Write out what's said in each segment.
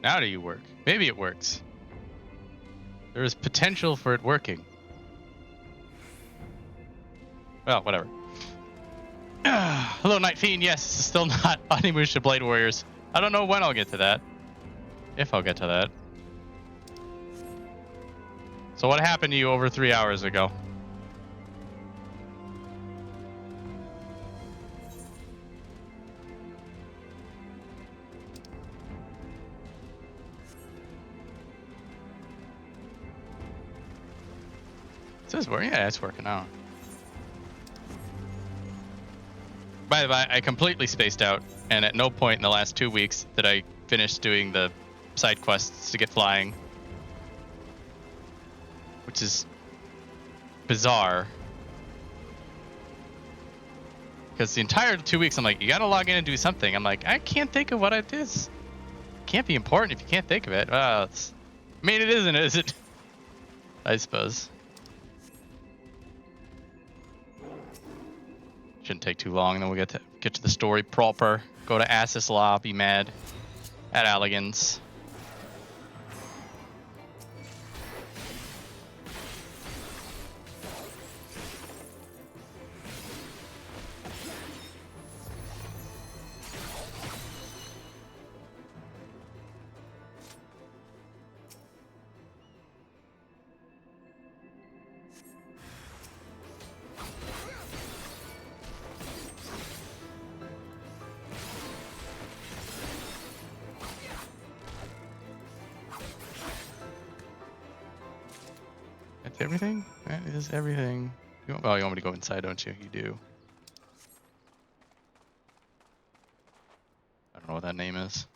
Now do you work? Maybe it works. There is potential for it working. Well, whatever. Hello, Night Fiend. Yes, still not Onimusha Blade Warriors. I don't know when I'll get to that. If I'll get to that. So what happened to you over 3 hours ago? Is this working? Yeah, it's working out. By the way, I completely spaced out, and at no point in the last 2 weeks did I finish doing the side quests to get flying. Which is bizarre. Because the entire 2 weeks, I'm like, you gotta log in and do something. I'm like, I can't think of what it is. It can't be important if you can't think of it. Well, it's... I mean, it isn't, is it? I suppose. Shouldn't take too long, and then we'll get to the story proper. Go to Azys Law, be mad at Alligans. Everything? That is everything. You want me to go inside, don't you? You do. I don't know what that name is.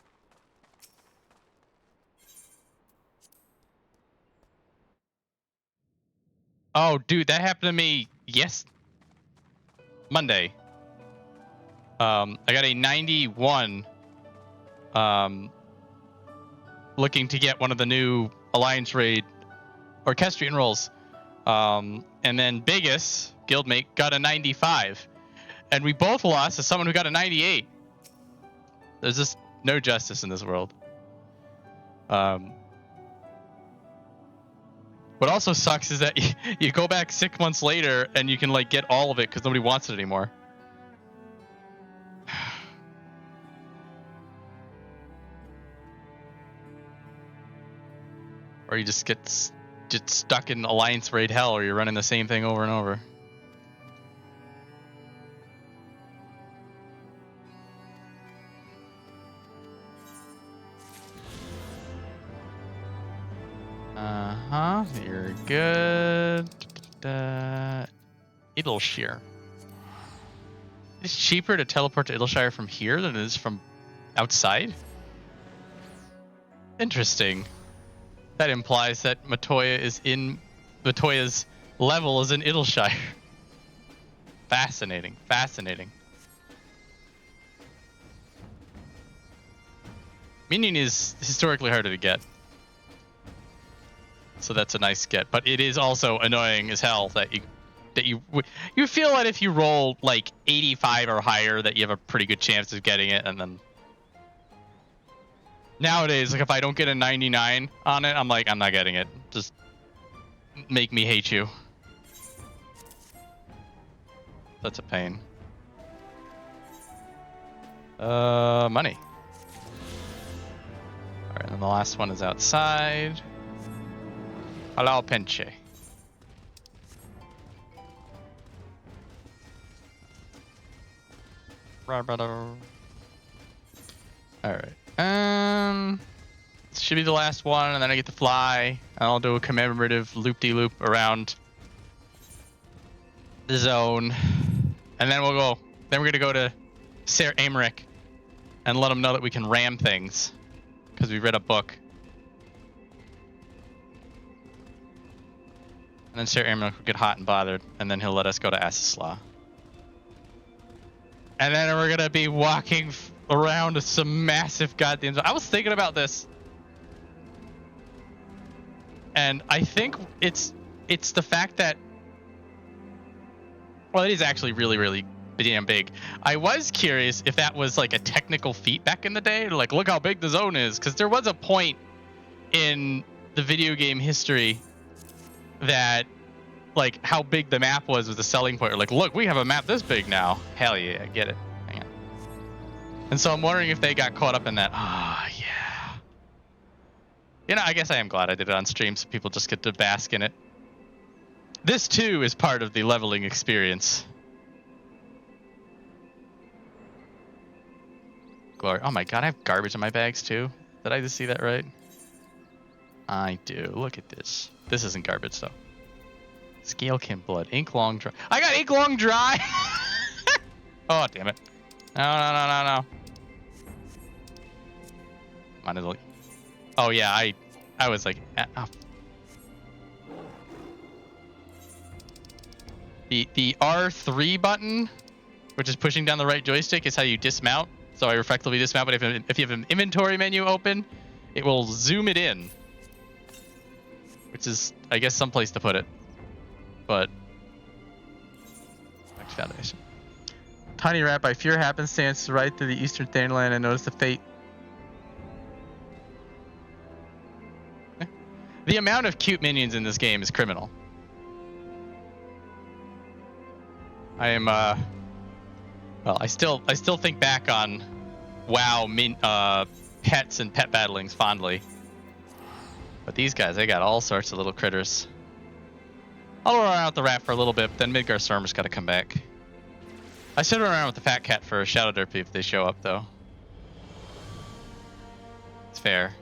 Oh, dude, that happened to me Monday. I got a 91. Looking to get one of the new Alliance Raid Orchestrion rolls. And then Biggest, guildmate, got a 95. And we both lost to someone who got a 98. There's just no justice in this world. What also sucks is that you go back 6 months later and you can like get all of it because nobody wants it anymore. Or you just get stuck in Alliance Raid hell, or you're running the same thing over and over. You're good. Idleshire. It's cheaper to teleport to Idleshire from here than it is from outside? Interesting. That implies that Matoya's level is in Idleshire. Fascinating. Fascinating. Minion is historically harder to get. So that's a nice get, but it is also annoying as hell that you feel that if you roll like 85 or higher that you have a pretty good chance of getting it, and then nowadays, like if I don't get a 99 on it, I'm like, I'm not getting it. Just make me hate you. That's a pain. Money. All right, and the last one is outside. Hello, Penche. All right. This should be the last one, and then I get to fly, and I'll do a commemorative loop-de-loop around the zone, and then we'll go. Then we're gonna go to Ser Amaric and let him know that we can ram things because we read a book. And then Ser Amaric will get hot and bothered, and then he'll let us go to Azys Law. And then we're gonna be walking around some massive goddamn... I was thinking about this. And I think it's the fact that... Well, it is actually really, really damn big. I was curious if that was like a technical feat back in the day. Like, look how big the zone is. Because there was a point in the video game history that, like, how big the map was a selling point. Like, look, we have a map this big now. Hell yeah, I get it. Hang on. And so I'm wondering if they got caught up in that. Ah, yeah. You know, I guess I am glad I did it on stream so people just get to bask in it. This, too, is part of the leveling experience. Glory. Oh my god, I have garbage in my bags, too. Did I just see that right? I do. Look at this. This isn't garbage, though. Scalekin blood. Ink long dry. I got ink long dry! Oh, damn it. No. Might as well. Oh, yeah, I was like... Oh. The R3 button, which is pushing down the right joystick, is how you dismount. So I reflectively dismount, but if you have an inventory menu open, it will zoom it in. Which is, I guess, someplace to put it. But... Next foundation. Tiny rat by pure happenstance right through the eastern Thanaland and notice the fate. The amount of cute minions in this game is criminal. I am, well, I still think back on WoW pets and pet battlings fondly. But these guys, they got all sorts of little critters. I'll run around with the rat for a little bit, but then Midgar Stormer's got to come back. I should run around with the fat cat for a Shadow Derpy if they show up, though. It's fair.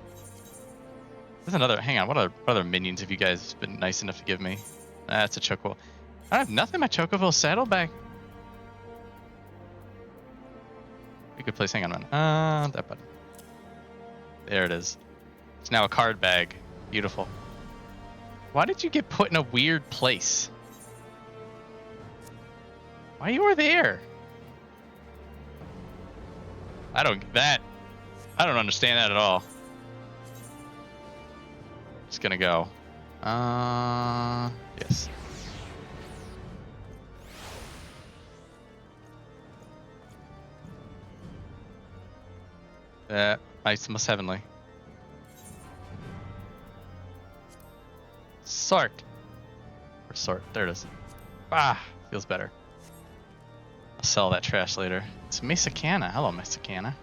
There's another. Hang on, what other minions have you guys been nice enough to give me? That's a Chocobo. I have nothing in my Chocobo saddlebag. A good place. Hang on, that button. There it is. It's now a card bag. Beautiful. Why did you get put in a weird place? Why you were there? I don't understand that at all. Just gonna go. Yes. Nice, most heavenly. Sort. Or sort. There it is. Ah, feels better. I'll sell that trash later. It's Mesacana. Hello, Mesacana.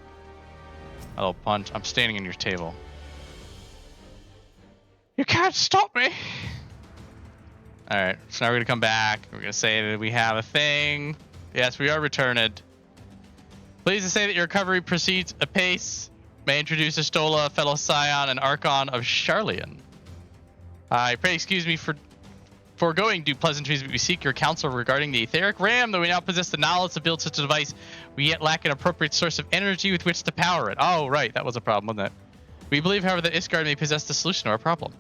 Hello, Punch. I'm standing in your table. You can't stop me! Alright, so now we're gonna come back. We're gonna say that we have a thing. Yes, we are returned. Pleased to say that your recovery proceeds apace. May I introduce Astola, fellow scion and archon of Charlian. I pray excuse me for foregoing due pleasantries, but we seek your counsel regarding the etheric ram. Though we now possess the knowledge to build such a device, we yet lack an appropriate source of energy with which to power it. Oh, right, that was a problem, wasn't it? We believe, however, that Isgard may possess the solution to our problem.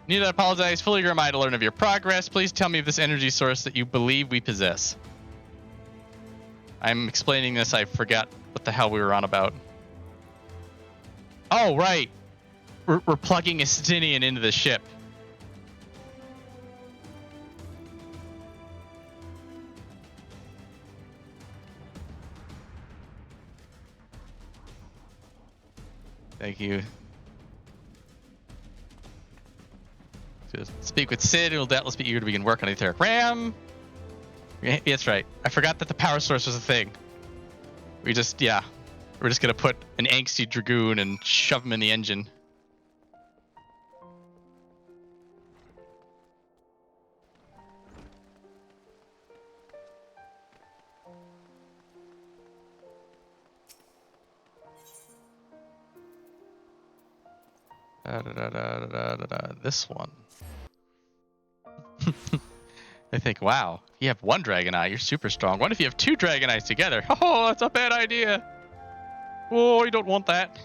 Need to apologize. Fully am I to learn of your progress. Please tell me of this energy source that you believe we possess. I'm explaining this. I forgot what the hell we were on about. Oh, right. We're plugging a Stinian into the ship. Thank you. Just speak with Sid, who will doubtless be eager to begin work on the etheric ram. Yeah, that's right. I forgot that the power source was a thing. We're just gonna put an angsty dragoon and shove him in the engine. This one. I think, wow, if you have one Dragon Eye, you're super strong. What if you have two Dragon Eyes together? Oh, that's a bad idea. Oh, you don't want that.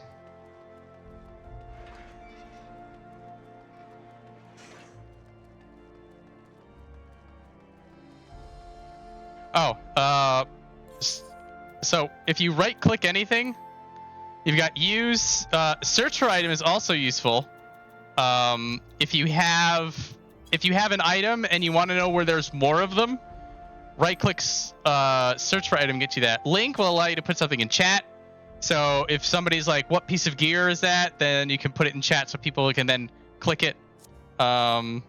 Oh, so if you right-click anything, you've got use. Search for item is also useful. If you have an item and you want to know where there's more of them, right-click, search for item, get you that. Link will allow you to put something in chat. So if somebody's like, what piece of gear is that? Then you can put it in chat so people can then click it. Oh,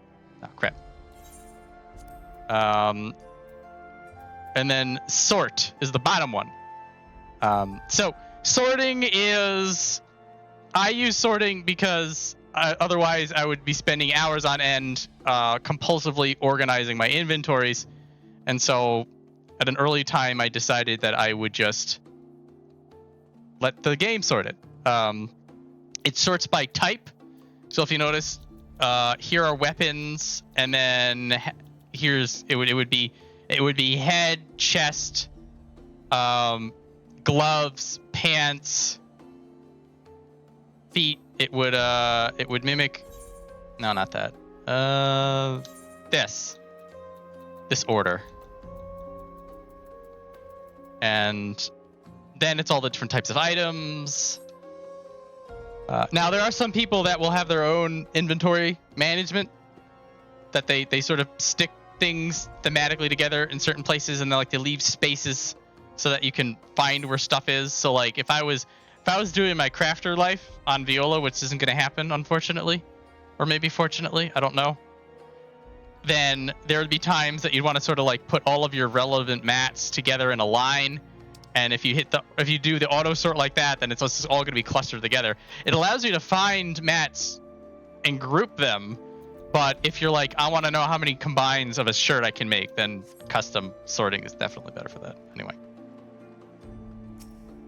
crap. And then sort is the bottom one. So sorting is... I use sorting because otherwise I would be spending hours on end compulsively organizing my inventories. And so at an early time, I decided that I would just let the game sort it. It sorts by type. So if you notice, here are weapons, and then here's it would be head, chest, gloves, pants, feet. It would mimic. No, not that. This order. And then it's all the different types of items. Now, there are some people that will have their own inventory management, that they sort of stick things thematically together in certain places, and they leave spaces so that you can find where stuff is. So like if I was doing my crafter life on Viola, which isn't going to happen, unfortunately, or maybe fortunately, I don't know, then there would be times that you'd want to sort of like put all of your relevant mats together in a line. And if you do the auto sort like that, then it's all going to be clustered together. It allows you to find mats and group them. But if you're like, I want to know how many combines of a shirt I can make, then custom sorting is definitely better for that. Anyway.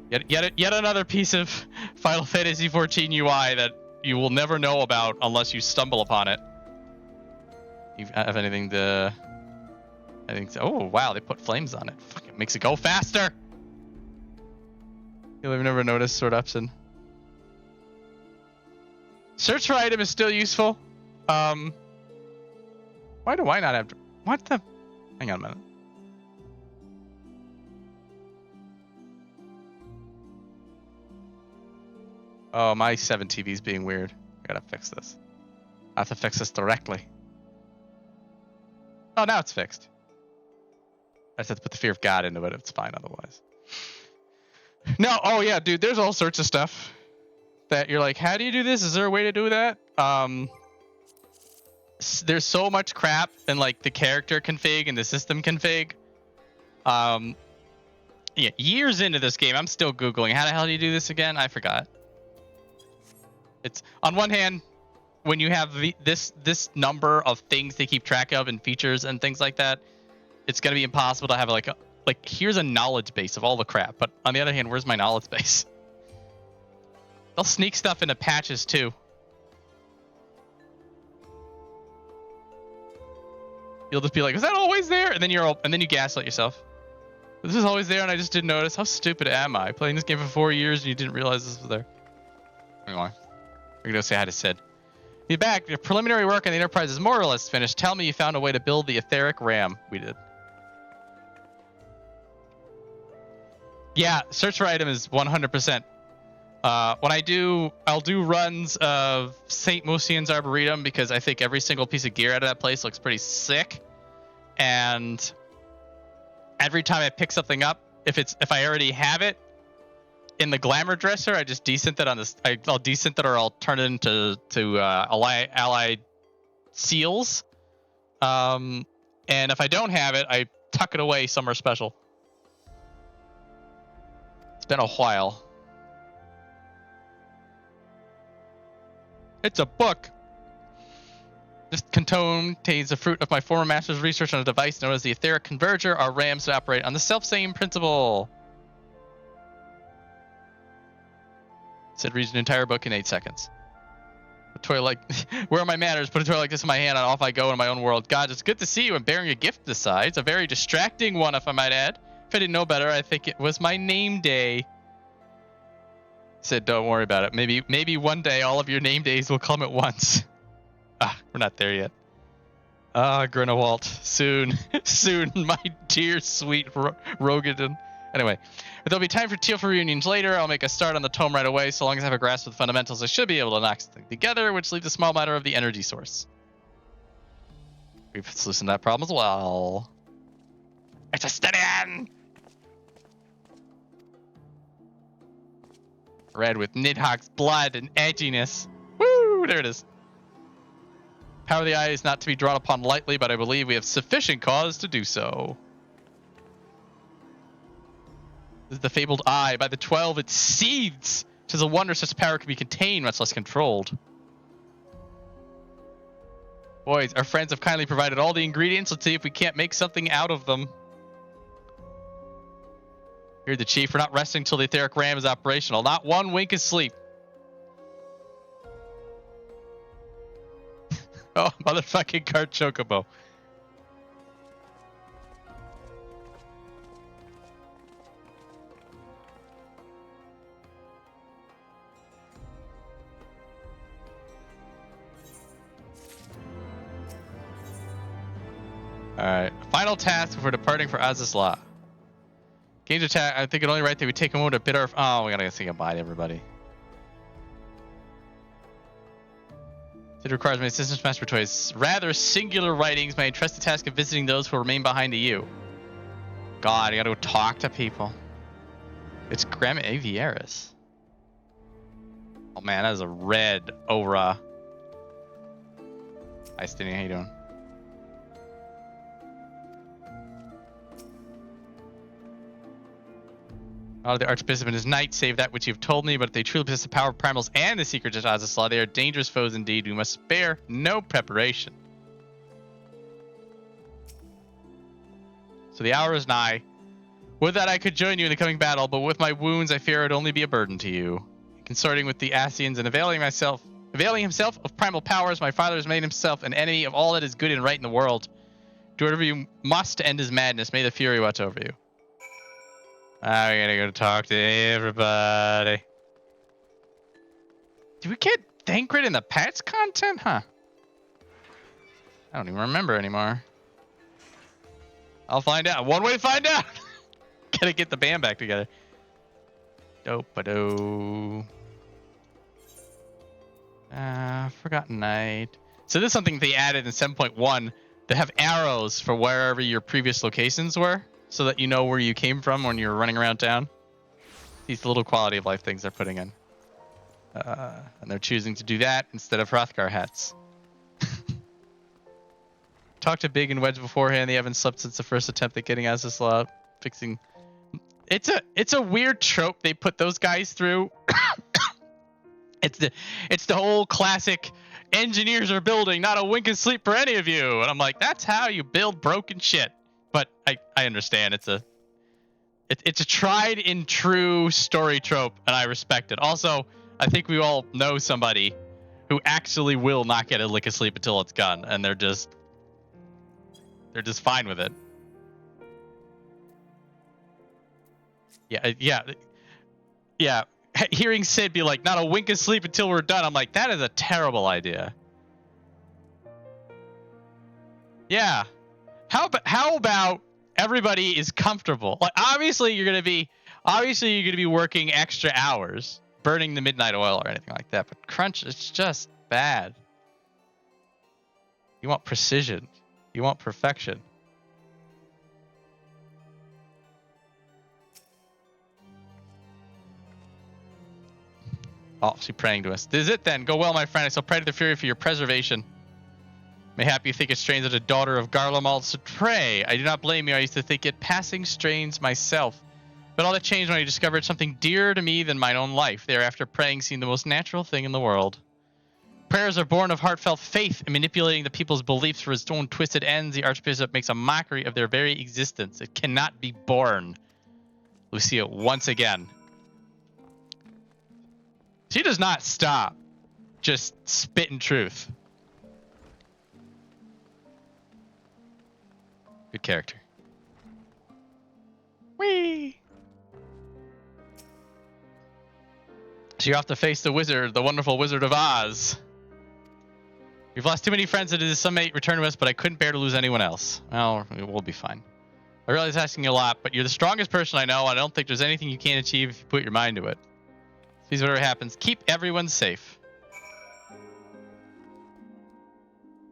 Yet another piece of Final Fantasy XIV UI that you will never know about unless you stumble upon it. You have anything to... I think so. Oh, wow, they put flames on it. Fuck, it makes it go faster! You'll have never noticed sort option. Search for item is still useful. Why do I not have... What the... Hang on a minute. Oh, my 7 TV's being weird. I gotta fix this. I have to fix this directly. Oh, now it's fixed. I just have to put the fear of God into it. It's fine otherwise. No, oh yeah, dude, there's all sorts of stuff that you're like, how do you do this? Is there a way to do that? There's so much crap in like the character config and the system config. Yeah, years into this game, I'm still Googling, how the hell do you do this again? I forgot. It's, on one hand, when you have this number of things to keep track of and features and things like that, it's going to be impossible to have like here's a knowledge base of all the crap. But on the other hand, where's my knowledge base? They'll sneak stuff into patches too. You'll just be like, is that always there? And then you gaslight yourself. This is always there and I just didn't notice. How stupid am I? Playing this game for 4 years and you didn't realize this was there. Anyway, we're going to say hi to Sid. You're back. Your preliminary work on the Enterprise is more or less finished. Tell me you found a way to build the etheric RAM. We did. Yeah, search for item is 100%. I'll do runs of St. Mucian's Arboretum because I think every single piece of gear out of that place looks pretty sick. And every time I pick something up, if I already have it in the glamour dresser, I just desynth it on this. I'll desynth it or I'll turn it into allied seals. And if I don't have it, I tuck it away somewhere special. It's been a while. It's a book. This contains the fruit of my former master's research on a device known as the etheric converger. Our RAMs operate on the self-same principle. Said reads an entire book in 8 seconds. A toy like, where are my manners? Put a toy like this in my hand and off I go in my own world. God, it's good to see you. I'm bearing a gift this size. It's a very distracting one, if I might add. If I didn't know better, I think it was my name day. Said, don't worry about it. Maybe one day all of your name days will come at once. Ah, we're not there yet. Ah, Grindelwald. Soon. Soon, my dear, sweet Rogadin. Anyway, there'll be time for Teal reunions later. I'll make a start on the tome right away. So long as I have a grasp of the fundamentals, I should be able to knock something together, which leaves a small matter of the energy source. We've solutioned that problem as well. It's a stand-in! Red with Nidhogg's blood and edginess. Woo! There it is. Power of the eye is not to be drawn upon lightly, but I believe we have sufficient cause to do so. This is the fabled eye. By the 12, it seethes. 'Tis a wonder such power can be contained, much less controlled. Boys, our friends have kindly provided all the ingredients. Let's see if we can't make something out of them. Hear the chief. We're not resting until the etheric ram is operational. Not one wink of sleep. Oh, motherfucking cart chocobo. Alright. Final task before departing for Azys. Games attack. I think it only right that we take a moment to bid our... Oh, we gotta say goodbye to everybody. It requires my assistance, Master Toys. Rather singular writings. My entrusted task of visiting those who remain behind to you. God, I gotta go talk to people. It's Graham Avieris. Oh man, that is a red aura. Hi, Stinny. How you doing? The Archbishop and his knights save that which you have told me, but if they truly possess the power of primals and the secrets of Azys, they are dangerous foes indeed. We must spare no preparation. So the hour is nigh. Would that I could join you in the coming battle, but with my wounds I fear it would only be a burden to you. Consorting with the Asians and availing himself of primal powers, my father has made himself an enemy of all that is good and right in the world. Do whatever you must to end his madness. May the Fury watch over you. I gotta go talk to everybody. Did we get Thancred in the pets content? Huh. I don't even remember anymore. I'll find out. One way to find out. Gotta get the band back together. Dope-a-do. Forgotten Night. So this is something they added in 7.1 that have arrows for wherever your previous locations were, so that you know where you came from when you're running around town. These little quality of life things they're putting in. And they're choosing to do that instead of Hrothgar hats. Talked to Big and Wedge beforehand. They haven't slept since the first attempt at getting Azys fixing. It's a weird trope they put those guys through. It's the whole classic engineers are building, not a wink of sleep for any of you. And I'm like, that's how you build broken shit. But I understand it's a tried and true story trope, and I respect it. Also, I think we all know somebody who actually will not get a lick of sleep until it's gone, and they're just fine with it. Yeah. Hearing Sid be like, not a wink of sleep until we're done, I'm like, that is a terrible idea. Yeah. How about everybody is comfortable? Like, obviously you're gonna be working extra hours, burning the midnight oil or anything like that. But crunch, it's just bad. You want precision. You want perfection. Oh, she's praying to us. This is it then. Go well, my friend. I shall pray to the Fury for your preservation. Mayhap you think it strange that a daughter of Garlemald should pray. I do not blame you. I used to think it passing strange myself. But all that changed when I discovered something dearer to me than mine own life. Thereafter, praying seemed the most natural thing in the world. Prayers are born of heartfelt faith, and manipulating the people's beliefs for his own twisted ends, the Archbishop makes a mockery of their very existence. It cannot be borne. Lucia, once again. She does not stop just spitting truth. Good character. Whee! So you have to face the wizard, the wonderful Wizard of Oz. We've lost too many friends that some may return to us, but I couldn't bear to lose anyone else. Well, we'll be fine. I realize asking you a lot, but you're the strongest person I know, and I don't think there's anything you can't achieve if you put your mind to it. Please, whatever happens, keep everyone safe.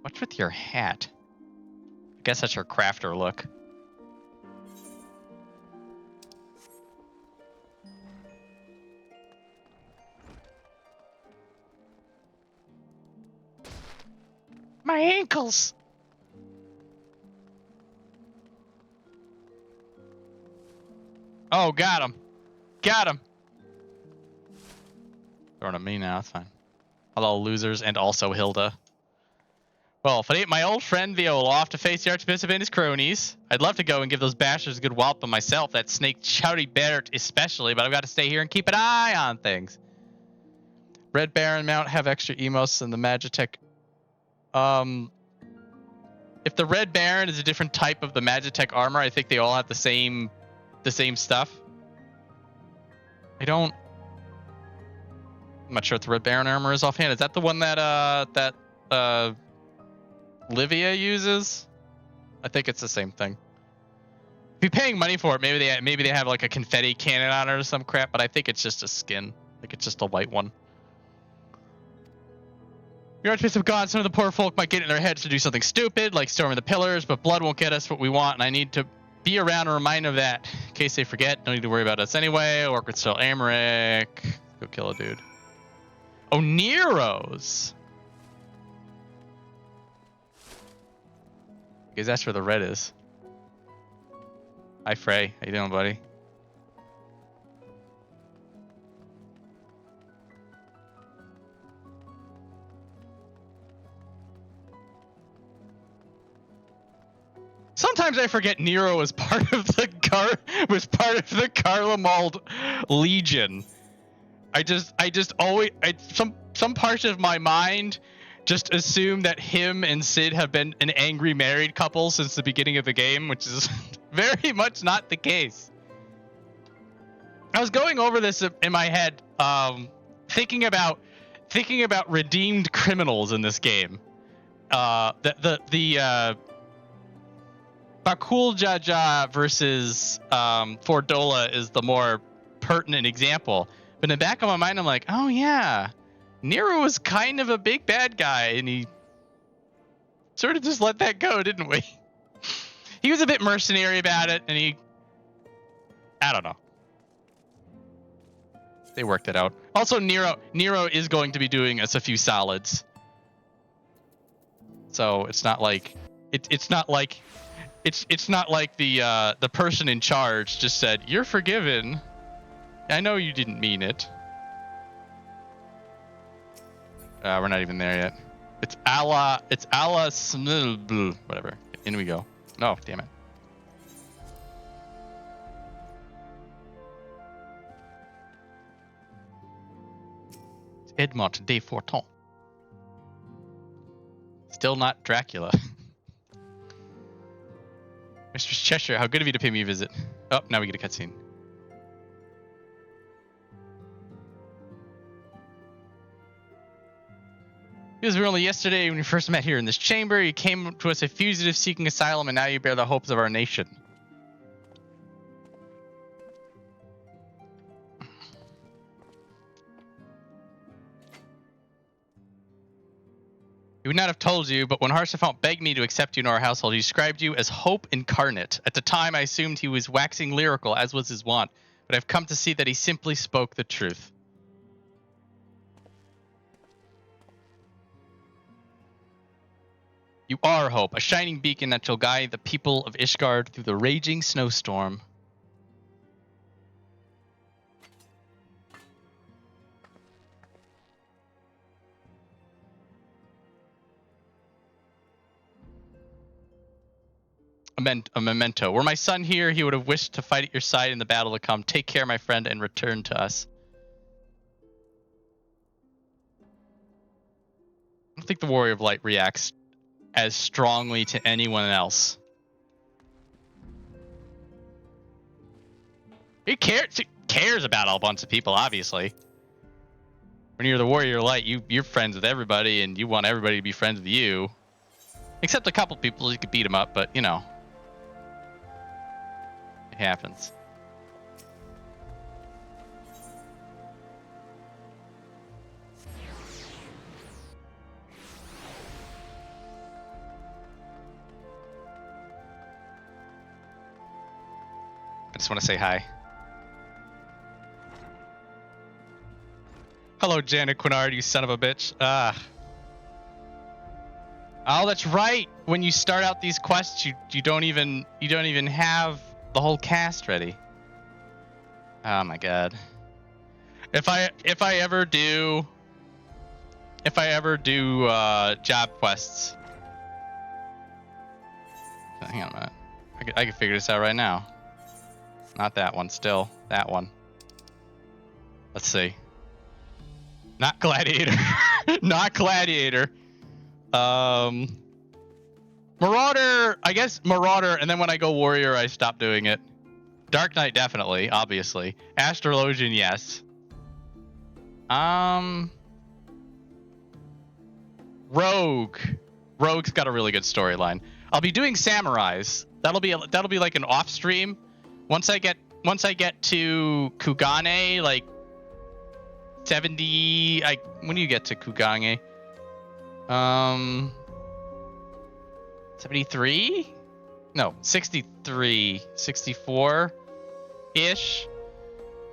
What's with your hat? I guess that's your crafter look. ankles. Oh, got him. Got him. Throwing at me now, that's fine. Hello, losers, and also Hilda. Well, if it ain't my old friend Viola off to face the Archbishop and his cronies, I'd love to go and give those bastards a good wallop myself, that snake Chowdy Barrett especially, but I've got to stay here and keep an eye on things. Red Baron mount have extra emos than the Magitech. If the Red Baron is a different type of the Magitech armor, I think they all have the same stuff. I'm not sure what the Red Baron armor is offhand. Is that the one that Livia uses? I think it's the same thing. If you're paying money for it, maybe they have like a confetti cannon on it or some crap, but I think it's just a skin. Like it's just a white one. The Archbishop of God, some of the poor folk might get in their heads to do something stupid, like storming the pillars, but blood won't get us what we want, and I need to be around and remind them of that. In case they forget, don't need to worry about us anyway. Work with Sir Amaric. Go kill a dude. Oh, Nero's. Because that's where the red is. Hi, Frey. How you doing, buddy? Sometimes I forget Nero was part of the Garlemald Legion. Some parts of my mind just assume that him and Sid have been an angry married couple since the beginning of the game, which is very much not the case. I was going over this in my head, thinking about redeemed criminals in this game. The Bakul Jaja versus Fordola is the more pertinent example. But in the back of my mind, I'm like, oh yeah, Nero was kind of a big bad guy, and he sort of just let that go, didn't we? He was a bit mercenary about it, and I don't know. They worked it out. Also, Nero is going to be doing us a few solids. So it's not like it's not like the person in charge just said, "You're forgiven. I know you didn't mean it." We're not even there yet. It's Allah whatever. In we go. No, damn it. It's Edmont de Forton. Still not Dracula. Mr. Cheshire, how good of you to pay me a visit. Oh, now we get a cutscene. It was only yesterday when we first met here in this chamber. You came to us a fugitive seeking asylum, and now you bear the hopes of our nation. He would not have told you, but when Harsafont begged me to accept you in our household, he described you as hope incarnate. At the time, I assumed he was waxing lyrical, as was his wont, but I've come to see that he simply spoke the truth. You are hope, a shining beacon that shall guide the people of Ishgard through the raging snowstorm. A memento. Were my son here, he would have wished to fight at your side in the battle to come. Take care, my friend, and return to us. I don't think the Warrior of Light reacts as strongly to anyone else. He cares about a bunch of people, obviously. When you're the Warrior of Light, you're friends with everybody, and you want everybody to be friends with you. Except a couple people, you could beat them up, but, you know. It happens. I just want to say hi. Hello, Janet Quinard, you son of a bitch. Oh, that's right. When you start out these quests, you don't even have the whole cast ready. Oh my god. If I ever do job quests. Hang on a minute. I can figure this out right now. Not that one, still. That one. Let's see. Not Gladiator. Not Gladiator. Marauder, I guess Marauder, and then when I go Warrior, I stop doing it. Dark Knight, definitely, obviously. Astrologian, yes. Rogue. Rogue's got a really good storyline. I'll be doing Samurais. That'll be like an off stream. Once I get to Kugane, like 70. When do you get to Kugane? 73? No, 63, 64-ish.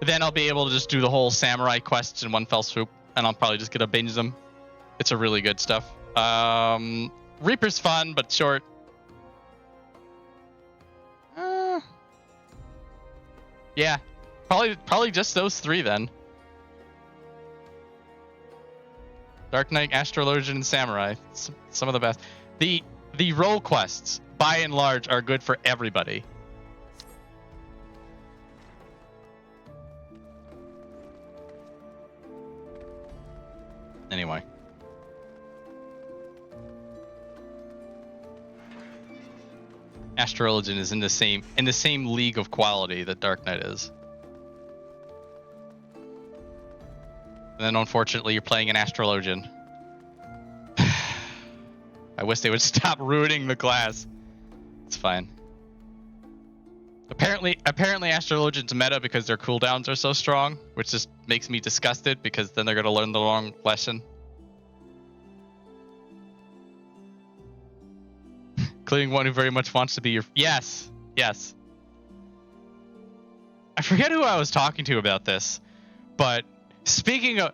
Then I'll be able to just do the whole samurai quests in one fell swoop, and I'll probably just get to binge them. It's a really good stuff. Reaper's fun, but short. Yeah, probably just those three then. Dark Knight, Astrologian, and Samurai. Some of the best. The role quests, by and large, are good for everybody. Anyway. Astrologian is in the same league of quality that Dark Knight is. And then unfortunately you're playing an Astrologian. I wish they would stop ruining the class. It's fine. Apparently Astrologian's meta because their cooldowns are so strong, which just makes me disgusted because then they're gonna learn the wrong lesson. Including one who very much wants to be your... Yes. I forget who I was talking to about this, but speaking of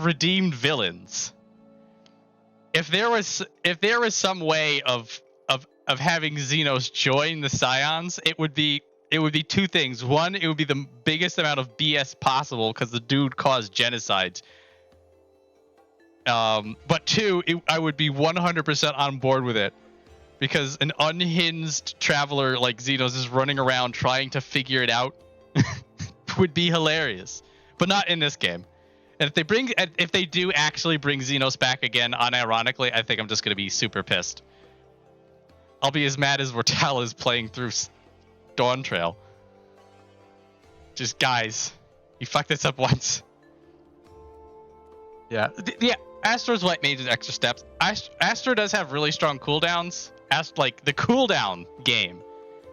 redeemed villains, if there was some way of having Xenos join the Scions, it would be two things. One, it would be the biggest amount of BS possible because the dude caused genocides. But two, I would be 100% on board with it. Because an unhinged traveler like Xenos is running around trying to figure it out would be hilarious. But not in this game. And if they do actually bring Xenos back again, unironically, I think I'm just going to be super pissed. I'll be as mad as Vortal is playing through Dawn Trail. Just, guys, you fucked this up once. Yeah. Astro's White Mage's extra steps. Astro does have really strong cooldowns. Like, the cooldown game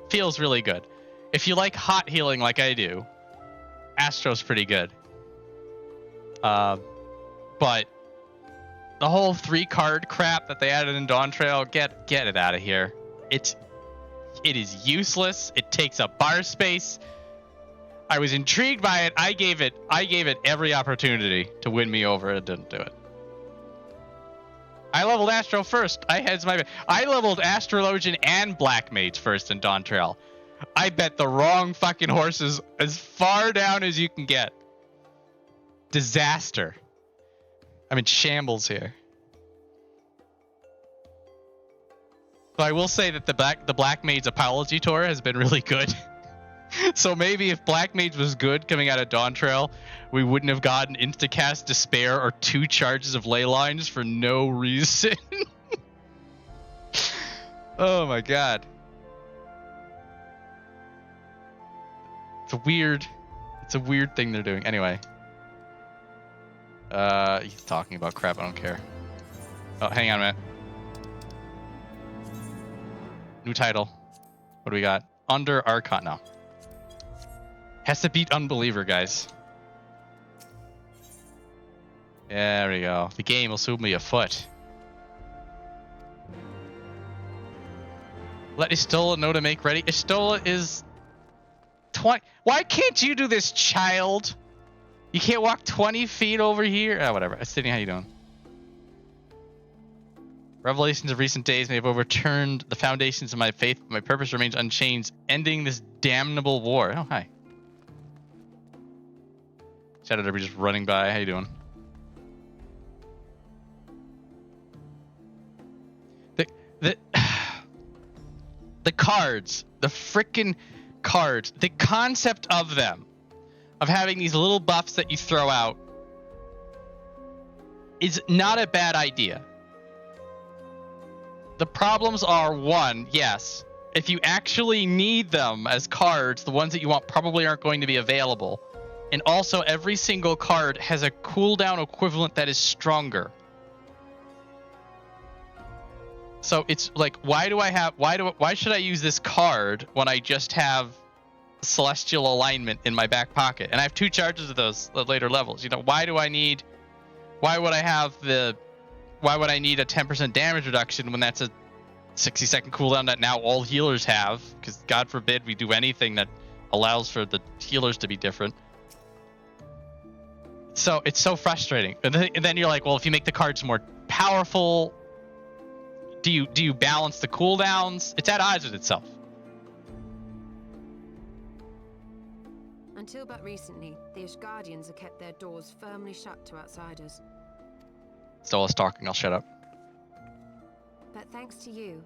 feels really good. If you like hot healing like I do, Astro's pretty good. But the whole 3-card crap that they added in Dawn Trail, get it out of here. It is useless. It takes up bar space. I was intrigued by it. I gave it every opportunity to win me over. It didn't do it. I leveled Astro first. I leveled Astrologian and Black Mage first in Dawn Trail. I bet the wrong fucking horses as far down as you can get. Disaster. I'm in shambles here. But I will say that the Black Mage apology tour has been really good. So maybe if Black Mage was good coming out of Dawn Trail, we wouldn't have gotten Instacast Despair or 2 charges of ley lines for no reason. Oh my god. It's a weird thing they're doing. Anyway. He's talking about crap, I don't care. Oh, hang on a minute. New title. What do we got? Under Archon. No. Has to beat Unbeliever, guys. There we go. The game will soon be afoot. Let Istola know to make ready. Istola is 20. Why can't you do this, child? You can't walk 20 feet over here? Oh, whatever. Sydney, how you doing? Revelations of recent days may have overturned the foundations of my faith, but my purpose remains unchanged, ending this damnable war. Oh, hi. Shout out to everybody just running by. How you doing? The the cards, the frickin' cards, the concept of them, of having these little buffs that you throw out, is not a bad idea. The problems are, one, yes, if you actually need them as cards, the ones that you want probably aren't going to be available. And also, every single card has a cooldown equivalent that is stronger. So it's like, why should I use this card when I just have Celestial Alignment in my back pocket? And I have 2 charges of those at later levels. You know, why would I need a 10% damage reduction when that's a 60-second cooldown that now all healers have? Because God forbid we do anything that allows for the healers to be different. So it's so frustrating. And then you're like, well, if you make the cards more powerful, do you balance the cooldowns? It's at odds with itself. Until but recently, the Ashgardians have kept their doors firmly shut to outsiders. Still us talking, I'll shut up. But thanks to you,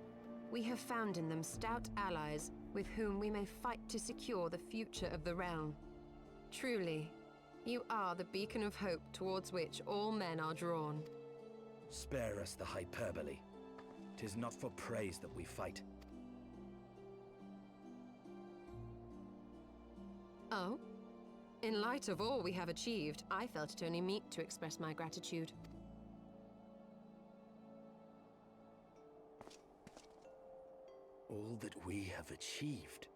we have found in them stout allies with whom we may fight to secure the future of the realm. Truly, you are the beacon of hope towards which all men are drawn. Spare us the hyperbole. 'Tis not for praise that we fight. Oh? In light of all we have achieved, I felt it only meet to express my gratitude. All that we have achieved?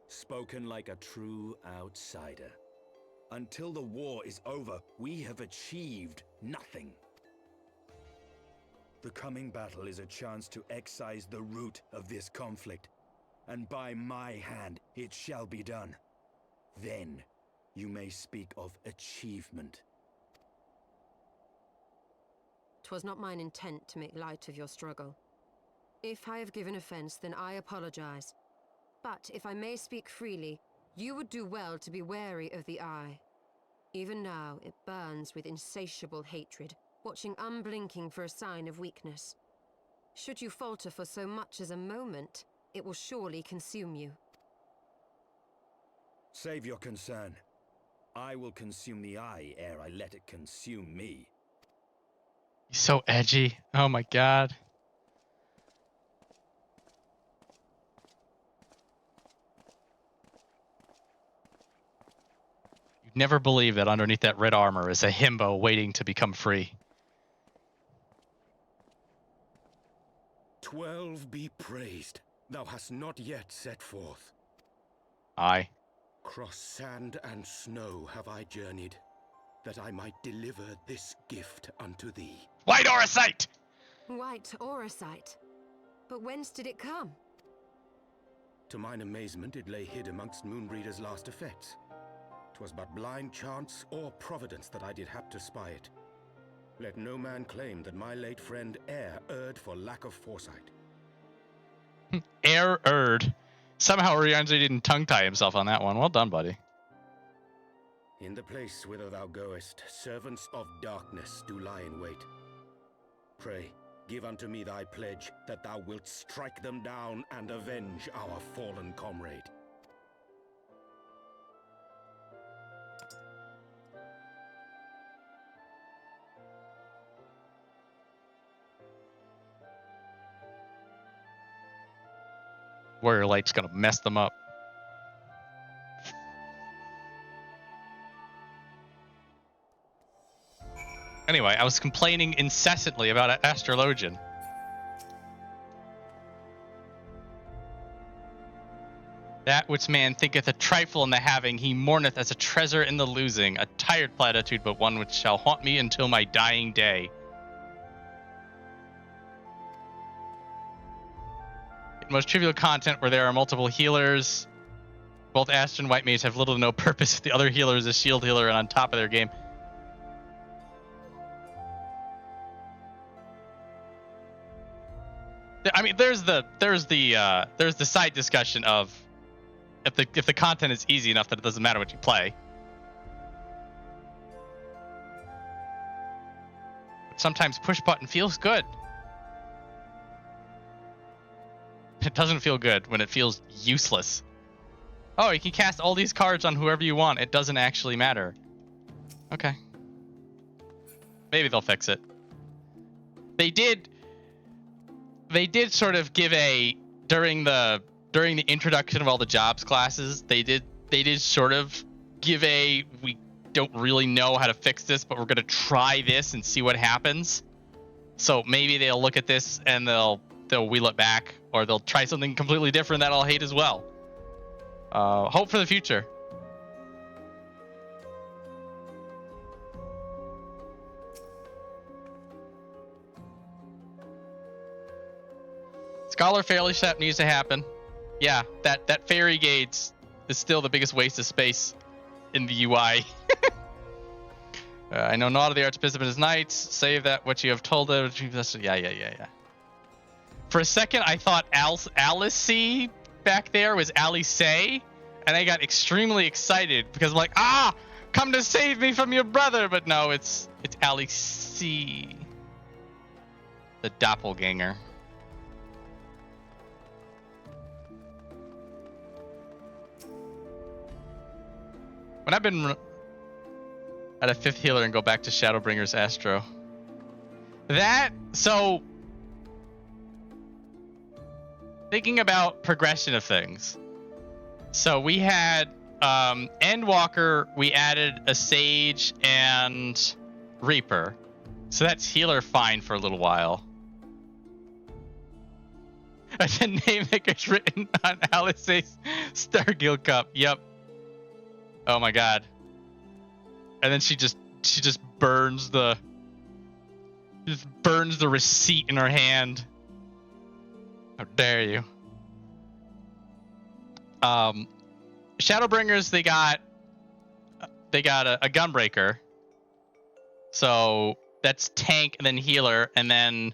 Spoken like a true outsider. Until the war is over, we have achieved nothing. The coming battle is a chance to excise the root of this conflict, and by my hand it shall be done. Then you may speak of achievement. 'Twas not mine intent to make light of your struggle. If I have given offense, then I apologize. But if I may speak freely, you would do well to be wary of the eye. Even now, it burns with insatiable hatred, watching unblinking for a sign of weakness. Should you falter for so much as a moment, it will surely consume you. Save your concern. I will consume the eye ere I let it consume me. He's so edgy. Oh my god. You'd never believe that underneath that red armor is a himbo waiting to become free. 12 be praised, thou hast not yet set forth. Aye. Cross sand and snow have I journeyed, that I might deliver this gift unto thee. White Oracite! White Oracite? But whence did it come? To mine amazement, it lay hid amongst Moonbreeder's last effects. 'Twas but blind chance or providence that I did hap to spy it. Let no man claim that my late friend erred for lack of foresight. Erred. Somehow Rianzi didn't tongue-tie himself on that one. Well done, buddy. In the place whither thou goest, servants of darkness do lie in wait. Pray, give unto me thy pledge that thou wilt strike them down and avenge our fallen comrade. Warrior Light's gonna mess them up. Anyway, I was complaining incessantly about Astrologian. That which man thinketh a trifle in the having, he mourneth as a treasure in the losing. A tired platitude, but one which shall haunt me until my dying day. Most trivial content where there are multiple healers. Both Astro and White Mage have little to no purpose. The other healer is a shield healer and on top of their game. mean, there's the side discussion of if the content is easy enough that it doesn't matter what you play. Sometimes push button feels good. It doesn't feel good when it feels useless. Oh, you can cast all these cards on whoever you want. It doesn't actually matter. Okay. Maybe they'll fix it. They did sort of give a during the introduction of all the jobs classes, they did sort of give a we don't really know how to fix this, but we're going to try this and see what happens. So maybe they'll look at this and they'll wheel it back, or they'll try something completely different that I'll hate as well. Hope for the future. Scholar Fairly Step needs to happen. Yeah, that fairy gates is still the biggest waste of space in the UI. I know not of the Archbishop is knights. Save that what you have told them. Yeah. For a second, I thought Alice back there was Alice, and I got extremely excited because I'm like, come to save me from your brother. But no, it's Alice, the doppelganger. When I've been at a 5th healer and go back to Shadowbringer's Astro. So thinking about progression of things. So we had Endwalker, we added a Sage and Reaper. So that's healer fine for a little while. And then Naymaker's written on Alice's Starguild Cup. Yep. Oh my god. And then she just burns the receipt in her hand. How dare you? Shadowbringers, they got a Gunbreaker. So that's tank and then healer, and then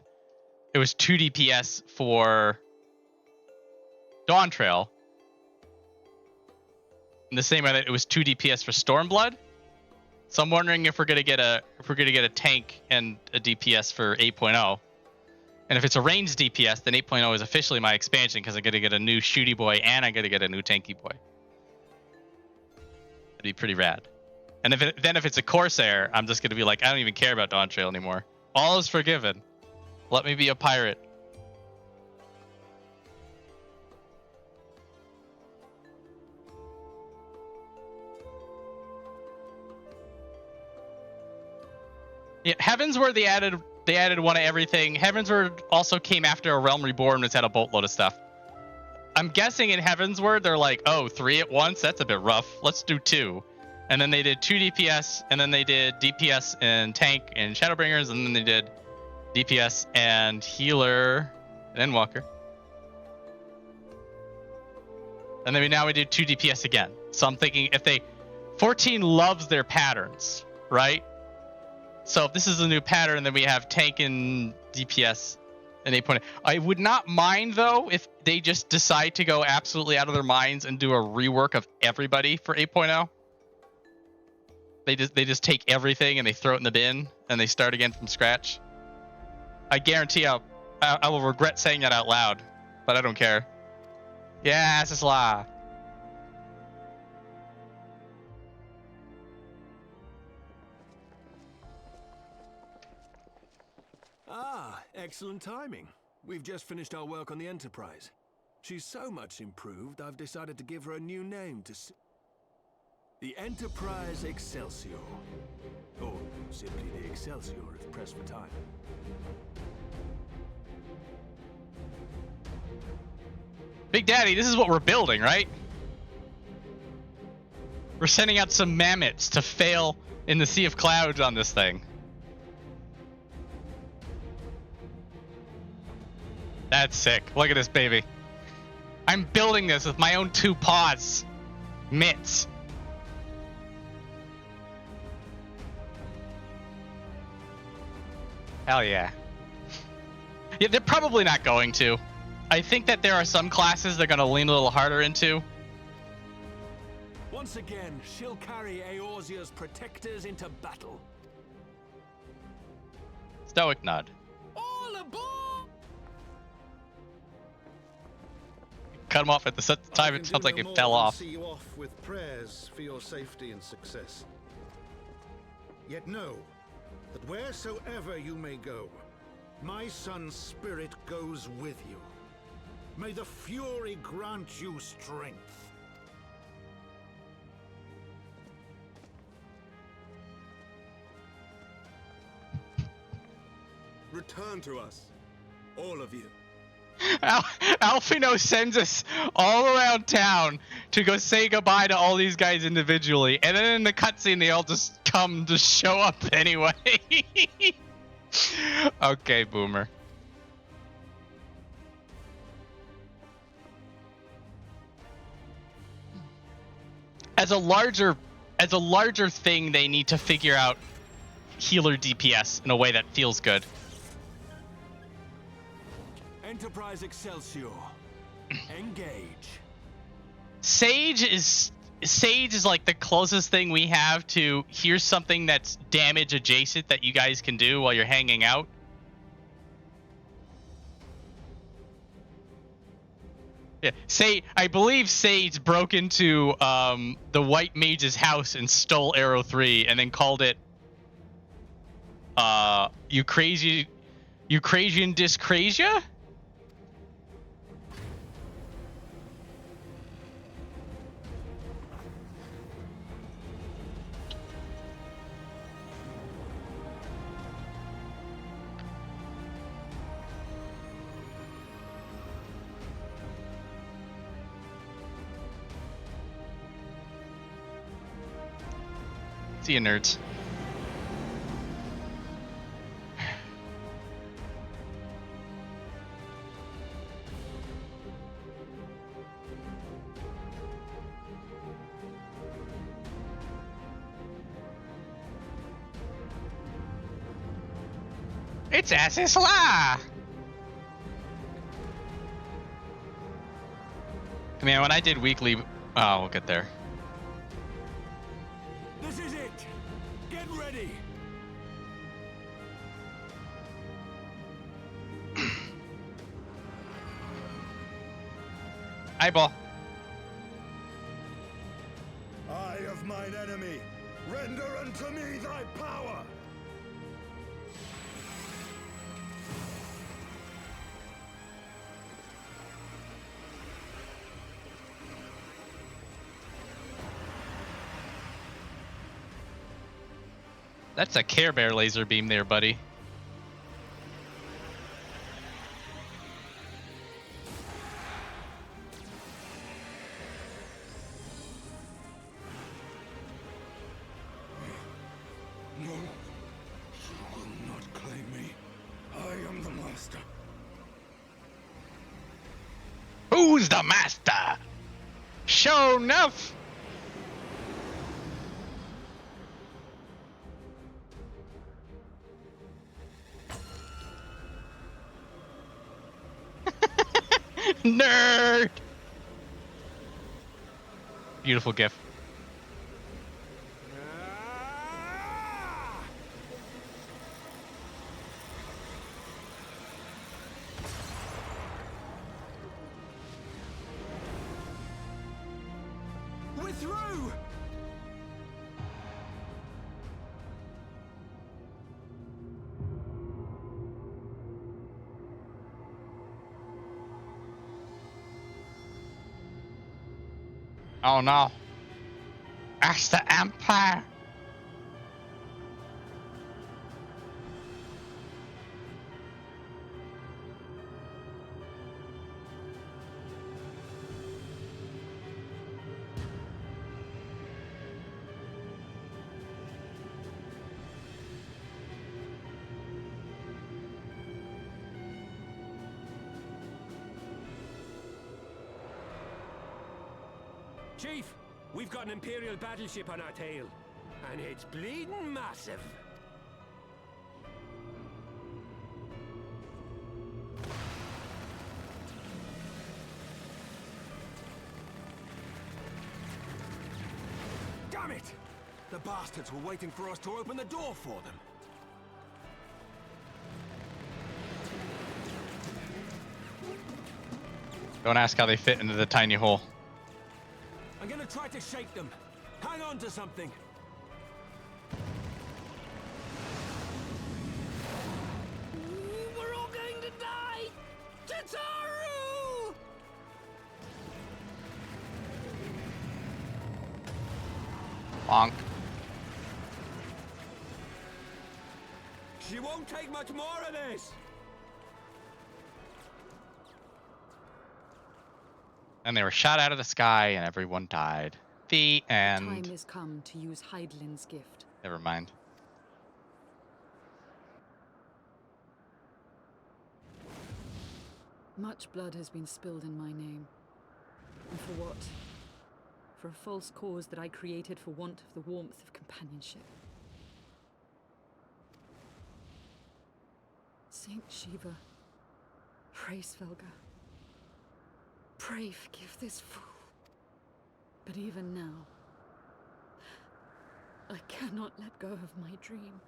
it was 2 DPS for Dawn Trail. In the same way that it was 2 DPS for Stormblood. So I'm wondering if we're gonna get a tank and a DPS for 8.0. And if it's a ranged DPS, then 8.0 is officially my expansion because I'm gonna get a new shooty boy and I'm gonna get a new tanky boy. That'd be pretty rad. And if it's a Corsair, I'm just gonna be like, I don't even care about Dawn Trail anymore. All is forgiven. Let me be a pirate. Yeah, Heavensward, they added one of everything. Heavensward also came after A Realm Reborn, which had a boatload of stuff. I'm guessing in Heavensward they're like, 3 at once? That's a bit rough. Let's do 2. And then they did 2 DPS, and then they did DPS and tank and Shadowbringers, and then they did DPS and healer and Endwalker. And then now we did 2 DPS again. So I'm thinking 14 loves their patterns, right? So if this is a new pattern, then we have tank and DPS and 8.0. I would not mind, though, if they just decide to go absolutely out of their minds and do a rework of everybody for 8.0. They just take everything and they throw it in the bin and they start again from scratch. I guarantee I will regret saying that out loud, but I don't care. Yeah, it's law. Excellent timing. We've just finished our work on the Enterprise. She's so much improved, I've decided to give her a new name to the Enterprise Excelsior. Or simply the Excelsior if pressed for time. Big Daddy, this is what we're building, right? We're sending out some mammoths to fail in the Sea of Clouds on this thing. That's sick. Look at this baby. I'm building this with my own 2 paws. Mitts. Hell yeah. Yeah, they're probably not going to. I think that there are some classes they're gonna lean a little harder into. Once again, she'll carry Eorzea's protectors into battle. Stoic nod. All aboard! Cut him off at the time. It sounds like it fell off. See you off with prayers for your safety and success. Yet know that wheresoever you may go, my son's spirit goes with you. May the Fury grant you strength. Return to us, all of you. Alfino sends us all around town to go say goodbye to all these guys individually, and then in the cutscene they all just come to show up anyway. Okay, Boomer. As a larger thing, they need to figure out healer DPS in a way that feels good. Enterprise Excelsior. Engage. Sage is like the closest thing we have to here's something that's damage adjacent that you guys can do while you're hanging out. Yeah, I believe Sage broke into the White Mage's house and stole Arrow 3 and then called it Ukrasian Dyscrasia? See you, nerds. It's Azys La! Man, when I did weekly... Oh, we'll get there. This is it! Get ready! Eyeball. Eye of mine enemy, render unto me thy power! That's a Care Bear laser beam there, buddy. No, you will not claim me. I am the master. Who's the master? Show enough. Nerd. Beautiful gif. We're through! Oh no. That's the Empire. Chief, we've got an Imperial battleship on our tail. And it's bleeding massive. The bastards were waiting for us to open the door for them. Don't ask how they fit into the tiny hole. I'm gonna try to shake them. Hang on to something. We're all going to die! Tataru! Bonk. She won't take much more of this! And they were shot out of the sky and everyone died. The end. Time has come to use Hydaelyn's gift. Never mind. Much blood has been spilled in my name. And for what? For a false cause that I created for want of the warmth of companionship. Saint Shiva, pray Svelga. Pray forgive this fool. But even now, I cannot let go of my dream.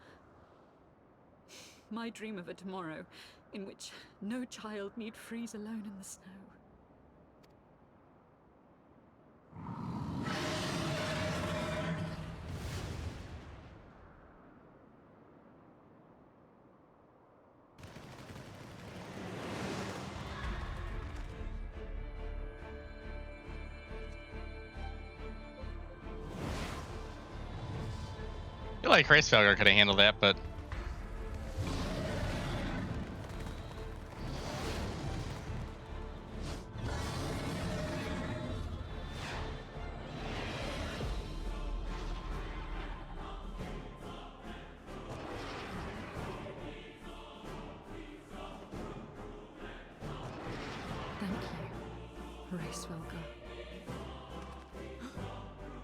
My dream of a tomorrow in which no child need freeze alone in the snow. I feel like Racefelger could have handled that, but Thank you, Racefelger.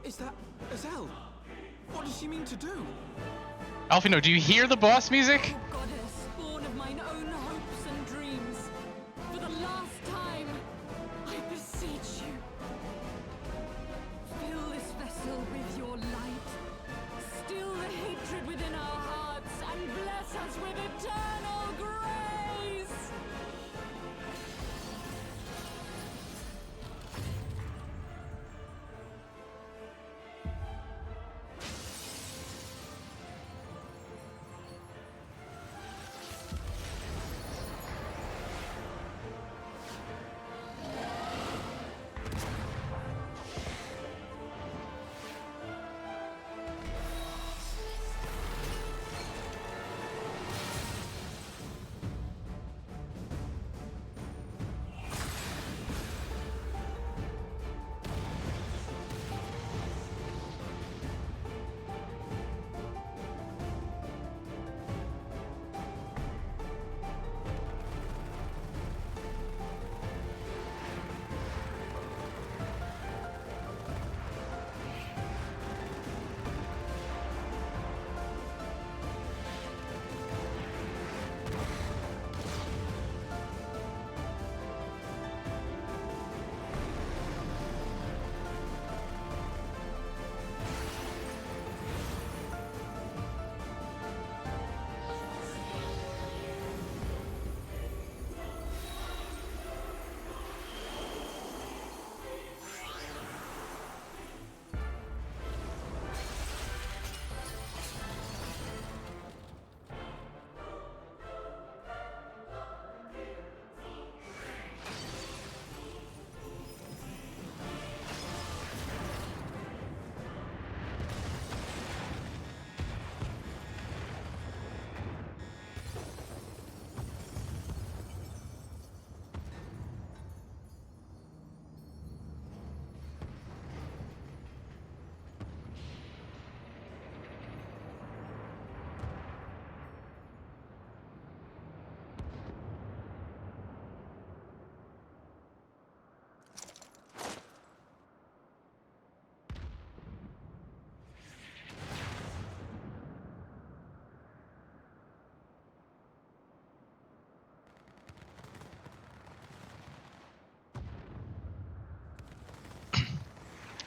Is that Azelle? What does she mean to do? Alfino, do you hear the boss music? Oh, goddess, born of mine own hopes and dreams, for the last time, I beseech you, fill this vessel with your light, still the hatred within our hearts, and bless us with eternal grace!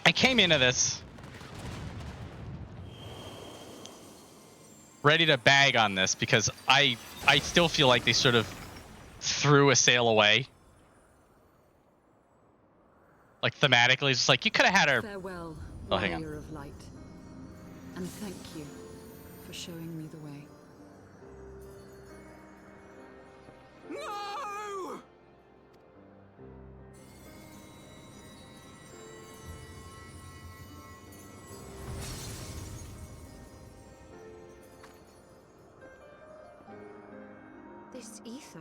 I came into this ready to bag on this because I still feel like they sort of threw a sail away. Like thematically, it's just like you could have had her. Farewell, Oh, hang warrior on. of light. And thank you for showing me the way. No! This ether.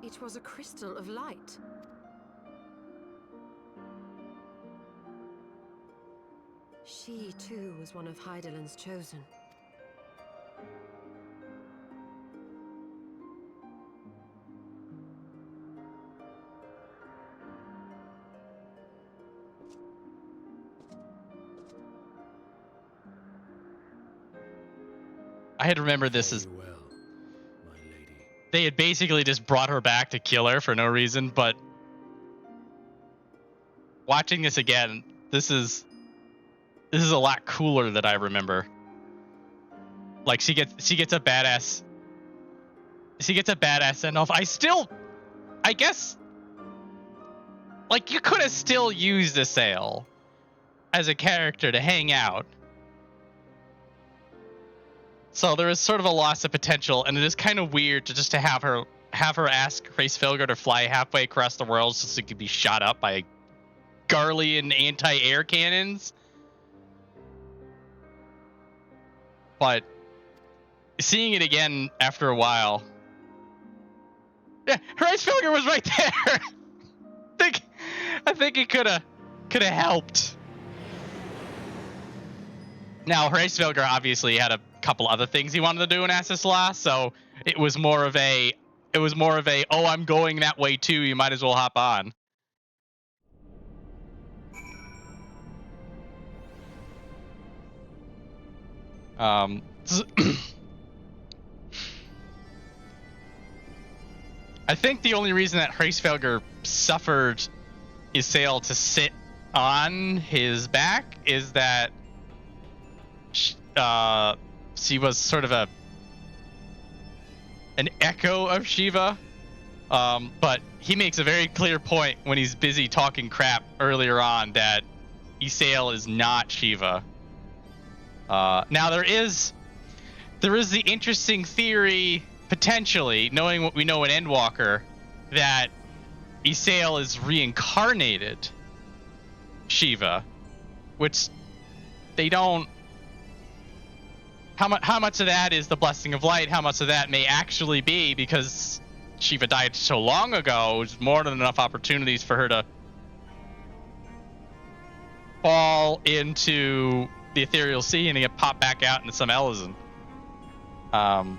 It was a crystal of light. She, too, was one of Hydaelyn's chosen. I had remembered this as Well, my lady. they had basically just brought her back to kill her for no reason, but watching this again, this is a lot cooler than I remember. Like she gets a badass send off. I guess like you could have still used a sail as a character to hang out. So there is sort of a loss of potential, and it is kind of weird to have her ask Hraesvelgr to fly halfway across the world so she could be shot up by Garlean anti-air cannons. But seeing it again after a while, yeah, Hraesvelgr was right there. I think it could have helped. Now Hraesvelgr obviously had a couple other things he wanted to do in Azys, so it was more of a oh, I'm going that way too, you might as well hop on. I think the only reason that Hraesvelgr suffered his sail to sit on his back is that she was sort of an echo of Shiva. But he makes a very clear point when he's busy talking crap earlier on that Ysael is not Shiva. Now there is the interesting theory, potentially, knowing what we know in Endwalker, that Ysael is reincarnated Shiva, which they don't. How much of that is the blessing of light? How much of that may actually be because Shiva died so long ago? There's more than enough opportunities for her to fall into the ethereal sea and get popped back out into some Elysian. I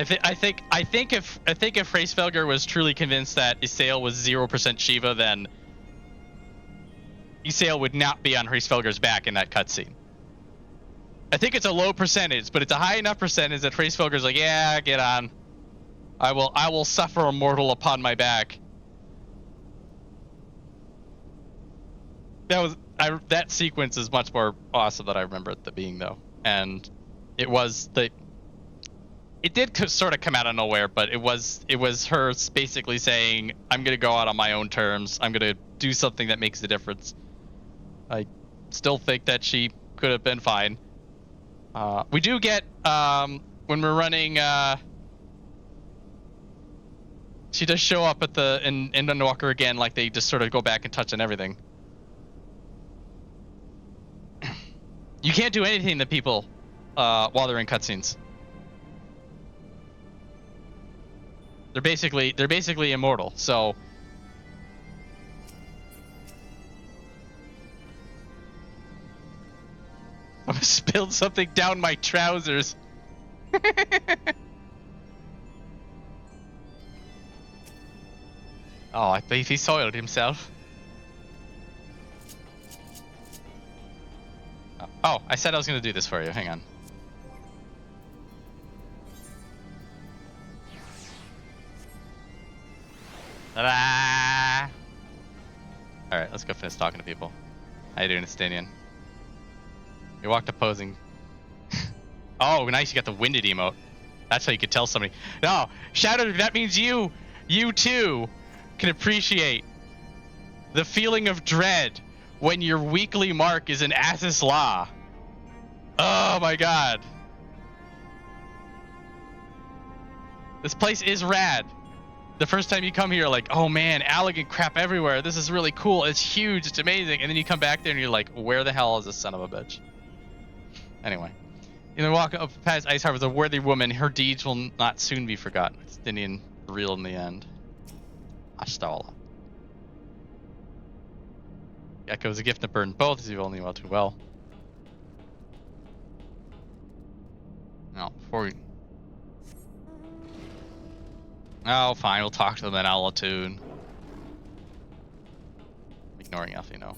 think if Hraesvelgr was truly convinced that Ysael was 0% Shiva, then Ysael would not be on Hraesvelgr's back in that cutscene. I think it's a low percentage, but it's a high enough percentage that Hraesvelgr's like, yeah, get on. I will suffer a mortal upon my back. That sequence is much more awesome than I remember it being, though, and it did sort of come out of nowhere, but it was her basically saying, I'm gonna go out on my own terms. I'm gonna do something that makes a difference. I still think that she could have been fine. We do get when we're running. She does show up at in Endwalker again, like they just sort of go back and touch on everything. You can't do anything to people while they're in cutscenes. They're basically immortal. So I spilled something down my trousers. Oh, I believe he soiled himself. Oh, I said I was going to do this for you. Hang on. Ta-da! Alright, let's go finish talking to people. How you doing, Estinian? You walked opposing. Oh, nice. You got the winded emote. That's how you could tell somebody. No, Shadow, that means you too, can appreciate the feeling of dread when your weekly mark is an Azys Law. Oh my god. This place is rad. The first time you come here, like, oh man, alligator crap everywhere. This is really cool. It's huge. It's amazing. And then you come back there and you're like, where the hell is this son of a bitch? Anyway. You know, walk up past Iceheart was a worthy woman. Her deeds will not soon be forgotten. Stinian real in the end. Astala. Echo is a gift that burned both, as you all knew all too well. No, before we... Oh, fine, we'll talk to them in Alatoon. Ignoring Elfino.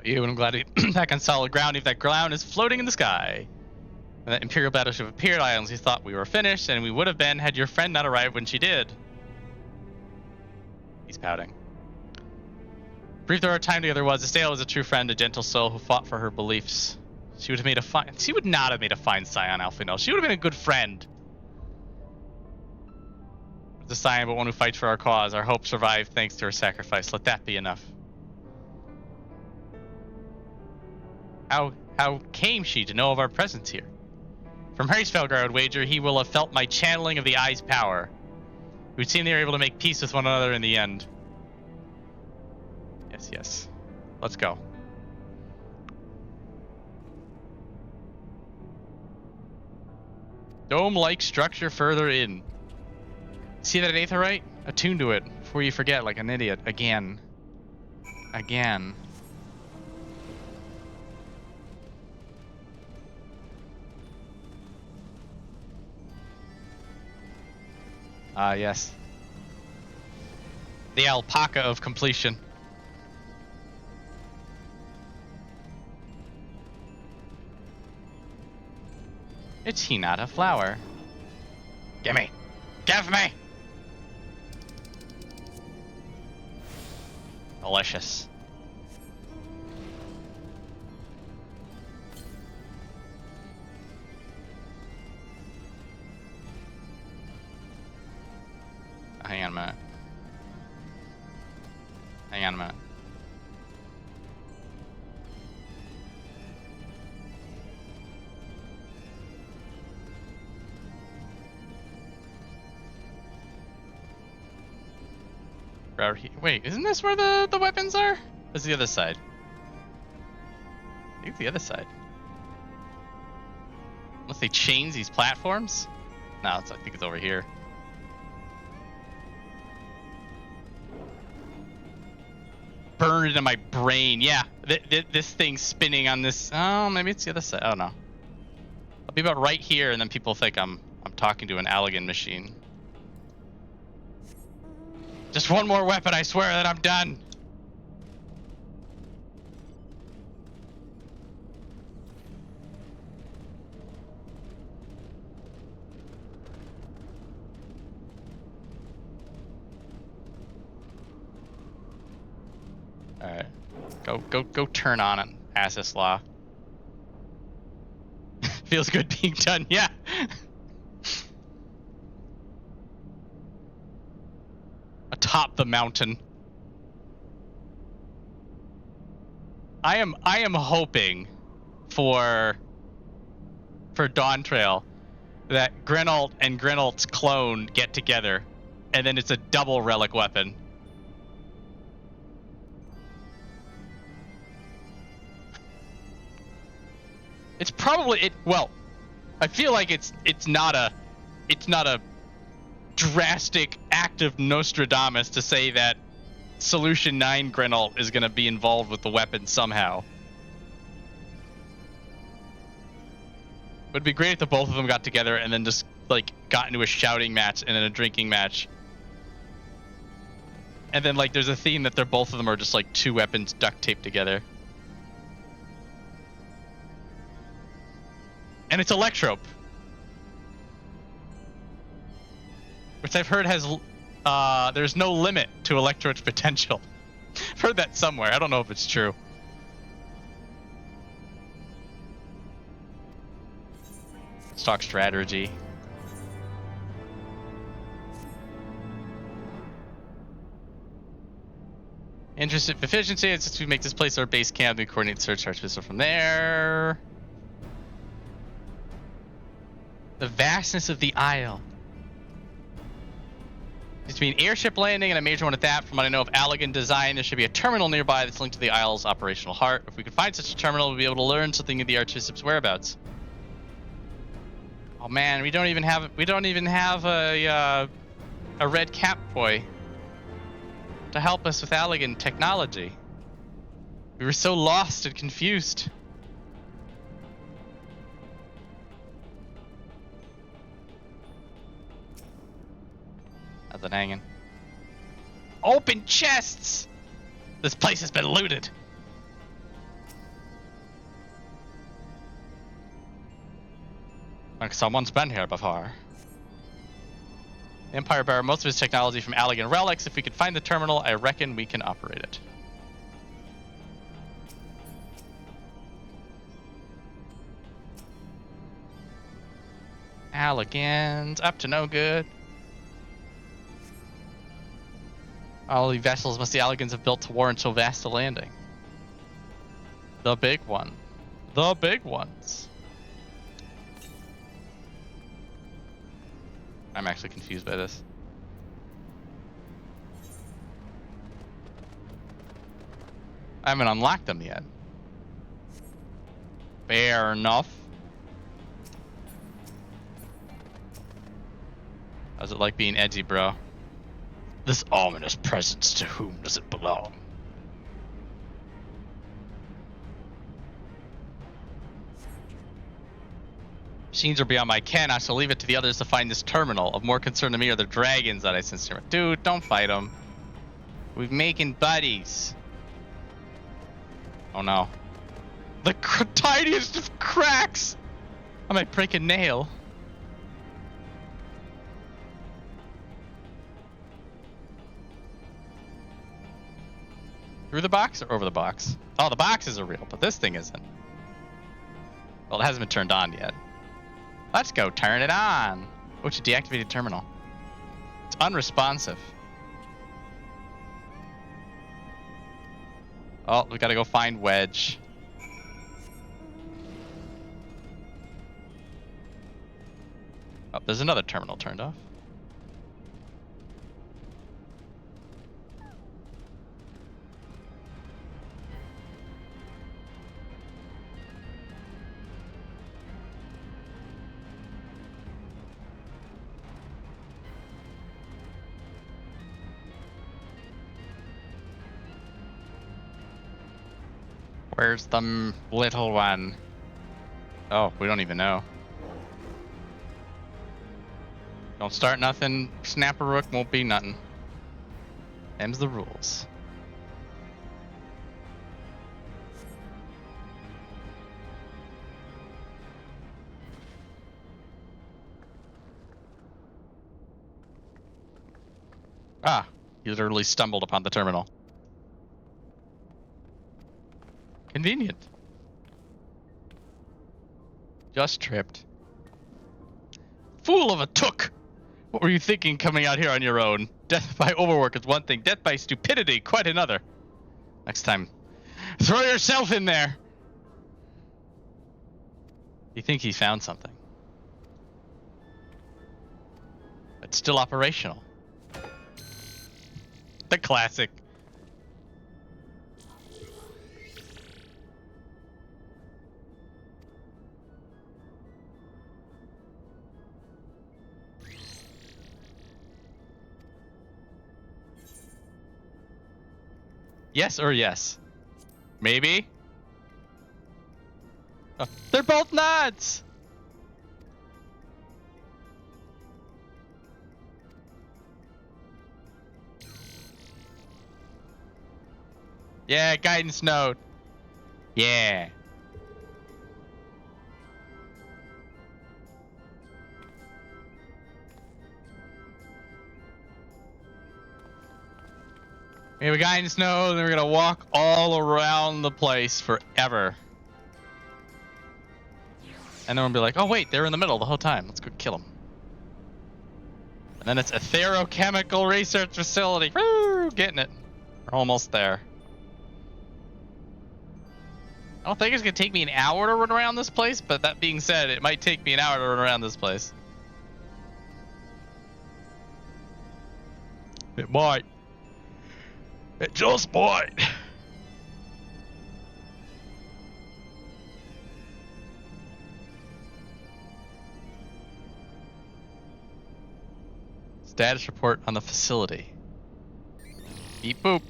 You, and I'm glad to be back on solid ground. If that ground is floating in the sky. When that Imperial battleship appeared, I honestly thought we were finished, and we would have been had your friend not arrived when she did. He's pouting. Brief though our time together was, Estelle was a true friend, a gentle soul who fought for her beliefs. She would have made a fine. She would not have made a fine scion, Alfino. She would have been a good friend. The scion, but one who fights for our cause. Our hope survived thanks to her sacrifice. Let that be enough. How came she to know of our presence here? From Hraesvelgar, I would wager he will have felt my channeling of the eye's power. It would seem they were able to make peace with one another in the end. Yes, yes. Let's go. Dome-like structure further in. See that aetherite? Attune to it before you forget like an idiot. Again. Again. Ah, yes. The alpaca of completion. Is he not a flower? Gimme! Give me! Delicious. Hang on a minute. Hang on a minute. Wait, isn't this where the weapons are? Where's the other side? I think the other side. Unless they change these platforms? No, I think it's over here. Burned into my brain. Yeah, this thing's spinning on this. Oh, maybe it's the other side. Oh no. I'll be about right here, and then people think I'm talking to an Allegan machine. Just one more weapon, I swear that I'm done. All right, go turn on an Azys Law. Feels good being done, yeah. Atop the mountain. I am hoping for Dawn Trail that Grenalt and Grenalt's clone get together, and then it's a double relic weapon. It's probably well, I feel like it's not a drastic act of Nostradamus to say that Solution 9 Grenalt is going to be involved with the weapon somehow. It would be great if the both of them got together and then just like got into a shouting match and then a drinking match. And then like there's a theme that both of them are just like two weapons duct taped together. And it's Electrope. Which I've heard has there's no limit to electrode's potential. I've heard that somewhere. I don't know if it's true. Let's talk strategy. Interested efficiency. Since we make this place our base camp, we coordinate search our pistol from there. The vastness of the Isle. Between airship landing and a major one at that, from what I know of Allegan design, there should be a terminal nearby that's linked to the Isle's operational heart. If we could find such a terminal, we'll be able to learn something of the Archbishop's whereabouts. Oh man, we don't even have a red cap boy to help us with Allegan technology. We were so lost and confused. Nothing hanging. Open chests! This place has been looted. Like someone's been here before. The Empire borrowed most of its technology from Allegan relics. If we could find the terminal, I reckon we can operate it. Allegans, up to no good. All the vessels must the Allegans have built to warrant so vast a landing. The big one. The big ones. I'm actually confused by this. I haven't unlocked them yet. Fair enough. How's it like being edgy, bro? This ominous presence, to whom does it belong? Machines are beyond my ken. I shall leave it to the others to find this terminal. Of more concern to me are the dragons that I sense here. Dude, don't fight them. We're making buddies. Oh no. The tiniest of cracks! I might break a nail. Through the box or over the box? Oh, the boxes are real, but this thing isn't. Well, it hasn't been turned on yet. Let's go turn it on. Oh, it's a deactivated terminal. It's unresponsive. Oh, we gotta go find Wedge. Oh, there's another terminal turned off. Where's the little one? Oh, we don't even know. Don't start nothing. Snap a rook won't be nothing. Them's the rules. Ah, he literally stumbled upon the terminal. Convenient. Just tripped. Fool of a took! What were you thinking coming out here on your own? Death by overwork is one thing, death by stupidity quite another. Next time, throw yourself in there! You think he found something? It's still operational. The classic. Yes or yes? Maybe? Oh, they're both nods! Yeah, guidance node. Yeah. We have a guy in snow, and then we're gonna walk all around the place forever. And then we'll be like, oh wait, they're in the middle the whole time. Let's go kill them. And then it's a Therochemical Research Facility. Woo! Getting it. We're almost there. I don't think it's gonna take me an hour to run around this place, but that being said, it might take me an hour to run around this place. It might. It just might. Status report on the facility. Beep boop.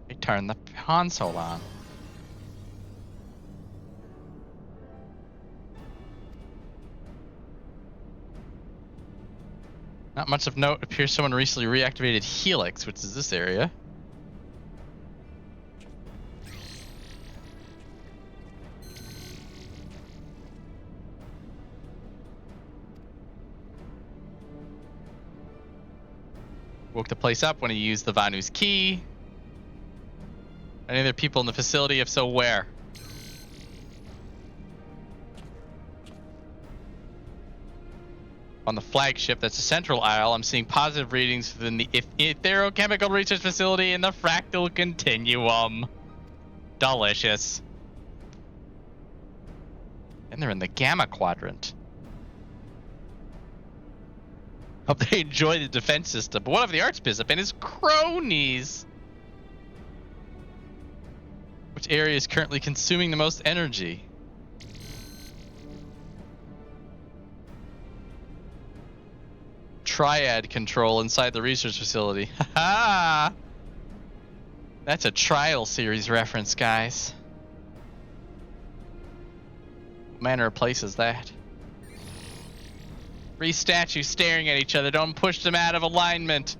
They turned the console on. Not much of note. Appears someone recently reactivated Helix, which is this area. Woke the place up when he used the Vanu's key. Any other people in the facility? If so, where? On the flagship, that's a central aisle, I'm seeing positive readings within the Therochemical Research Facility in the Fractal Continuum. Delicious. And they're in the Gamma Quadrant. Hope they enjoy the defense system. But one of the Archbishop and his cronies. Which area is currently consuming the most energy? Triad control inside the research facility. Haha! That's a Trial series reference, guys. What manner of place is that? Three statues staring at each other. Don't push them out of alignment.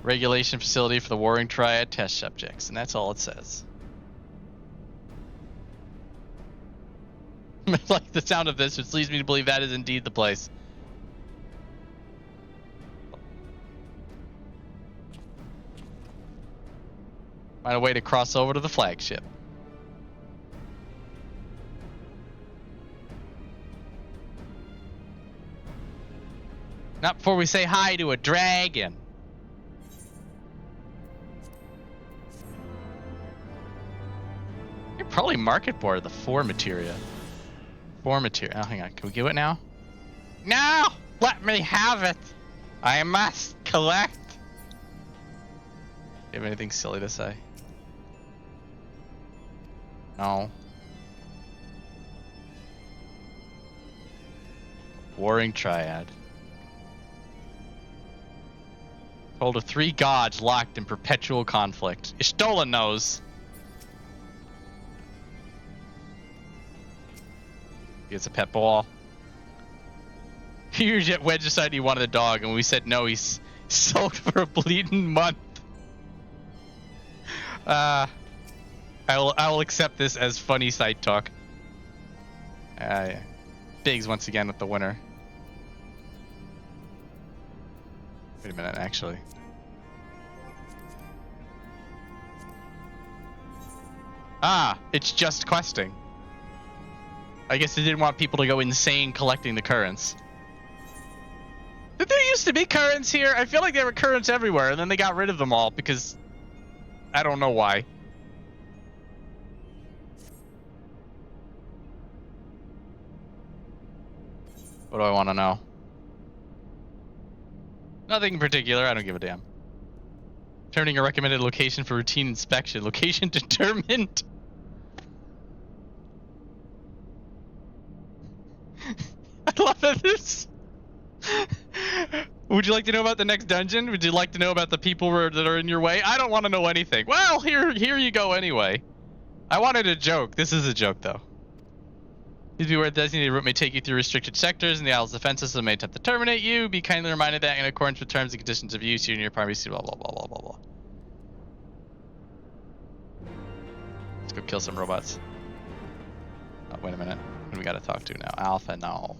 Regulation facility for the Warring Triad test subjects. And that's all it says. I like the sound of this, which leads me to believe that is indeed the place. Find a way to cross over to the flagship. Not before we say hi to a dragon. You're probably market board the 4 materia. 4 materia. Oh, hang on. Can we do it now? No! Let me have it! I must collect! Do you have anything silly to say? No. Warring Triad. Told of 3 gods locked in perpetual conflict. Ishtola knows. He gets a pet ball. Wedge decided he wanted a dog, and we said no. He's sold for a bleeding month. I will accept this as funny side talk. Biggs once again with the winner. Wait a minute, actually. Ah, it's just questing. I guess they didn't want people to go insane collecting the currents. Did there used to be currents here? I feel like there were currents everywhere, and then they got rid of them all because I don't know why. What do I want to know? Nothing in particular. I don't give a damn. Determining a recommended location for routine inspection. Location determined. I love this. Would you like to know about the next dungeon? Would you like to know about the people that are in your way? I don't want to know anything. Well, here you go anyway. I wanted a joke. This is a joke, though. Please be aware the designated route may take you through restricted sectors, and the Isle's defense system may attempt to terminate you. Be kindly reminded that in accordance with terms and conditions of use, you and your primary blah blah blah blah blah blah. Let's go kill some robots. Oh, wait a minute. we gotta talk to now? Alpha, no.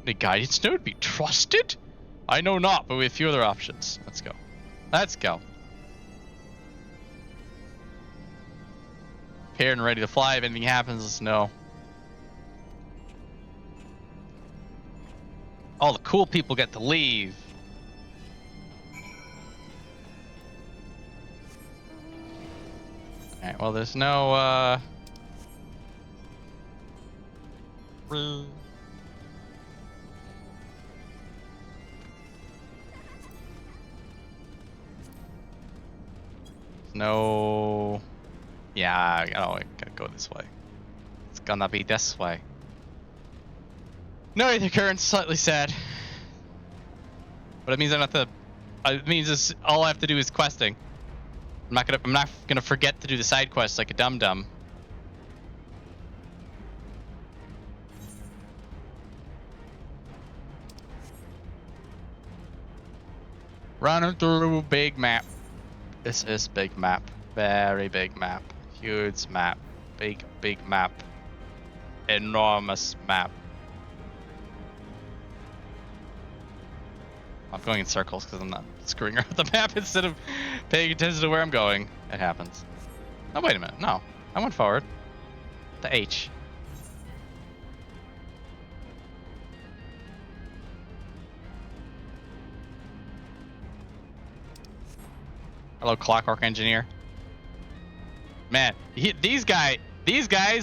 The guidance node be trusted? I know not, but we have a few other options. Let's go. Let's go. Prepared and ready to fly. If anything happens, let's know. All the cool people get to leave. Alright, well, there's no, no... Yeah, I gotta go this way. It's gonna be this way. No ether current, slightly sad. But it means I don't have to... It means this, all I have to do is questing. I'm not gonna forget to do the side quests like a dum-dum. Running through big map. This is big map. Very big map. Huge map. Big map. Enormous map. I'm going in circles because I'm not screwing around the map instead of paying attention to where I'm going. It happens. Oh, wait a minute. No. I went forward. The H. Hello, Clockwork Engineer. Man, these guys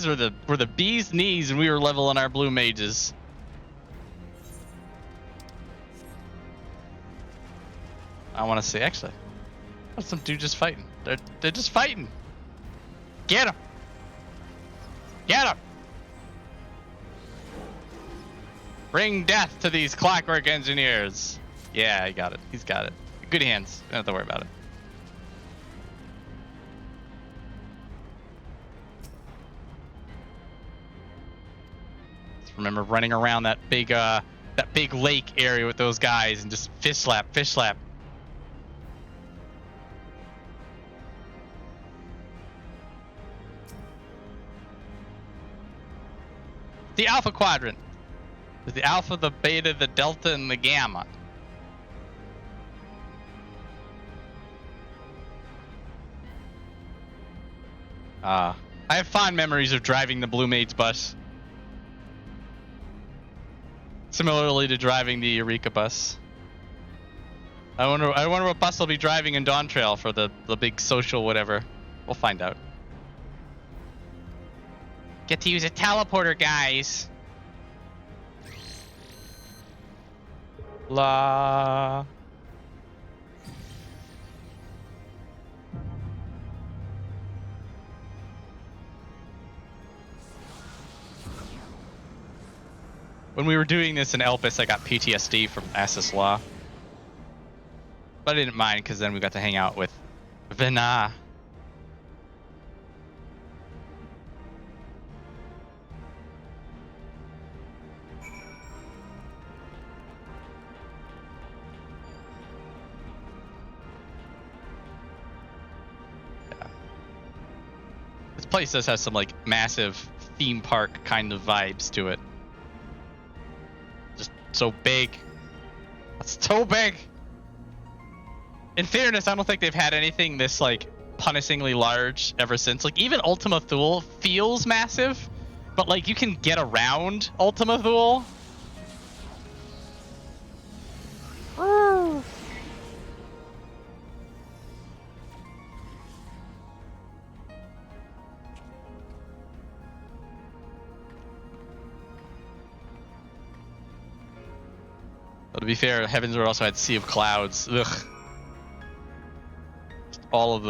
were the bee's knees when we were leveling our blue mages. I want to see. Actually, what's some dude just fighting? They're just fighting. Get him! Get him! Bring death to these Clockwork Engineers. Yeah, he got it. He's got it. Good hands. Don't have to worry about it. Just remember running around that big lake area with those guys and just fish slap. The Alpha Quadrant. There's the Alpha, the Beta, the Delta, and the Gamma. I have fond memories of driving the Blue Mage bus. Similarly to driving the Eureka bus. I wonder what bus I'll be driving in Dawn Trail for the big social whatever. We'll find out. Get to use a teleporter, guys. La. When we were doing this in Elpis, I got PTSD from Azys Law. But I didn't mind because then we got to hang out with Vina. This place does have some like massive theme park kind of vibes to it. Just so big. That's so big. In fairness, I don't think they've had anything this like punishingly large ever since. Like even Ultima Thule feels massive, but like you can get around Ultima Thule. But to be fair, Heavensward also had Sea of Clouds. Ugh. Just all of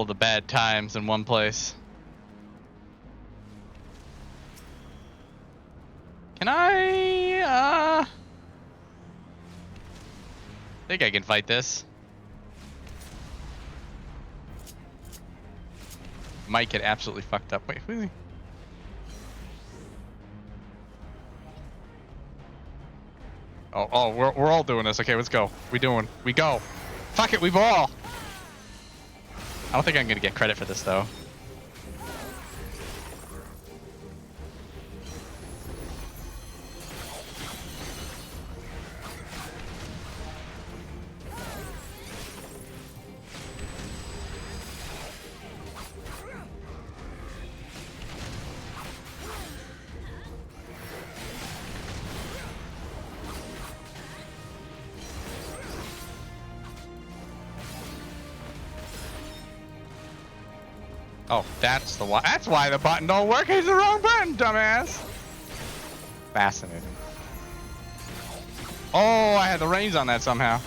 the bad times in one place. Can I think I can fight this. Might get absolutely fucked up. Wait, who is he? Oh, we're all doing this. Okay, let's go. We go. Fuck it, we ball. I don't think I'm gonna get credit for this though. Oh, that's why. That's why the button don't work. It's the wrong button, dumbass. Fascinating. Oh, I had the reins on that somehow.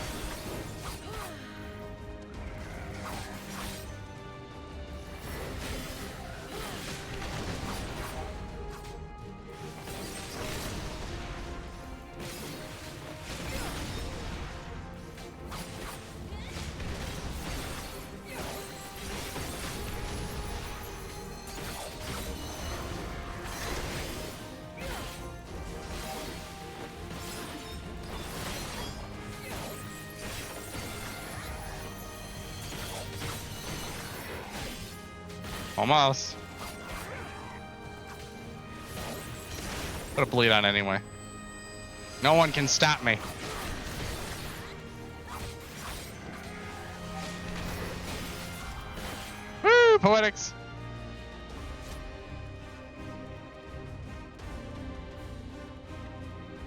Almost. Put a bleed on anyway. No one can stop me. Woo, poetics.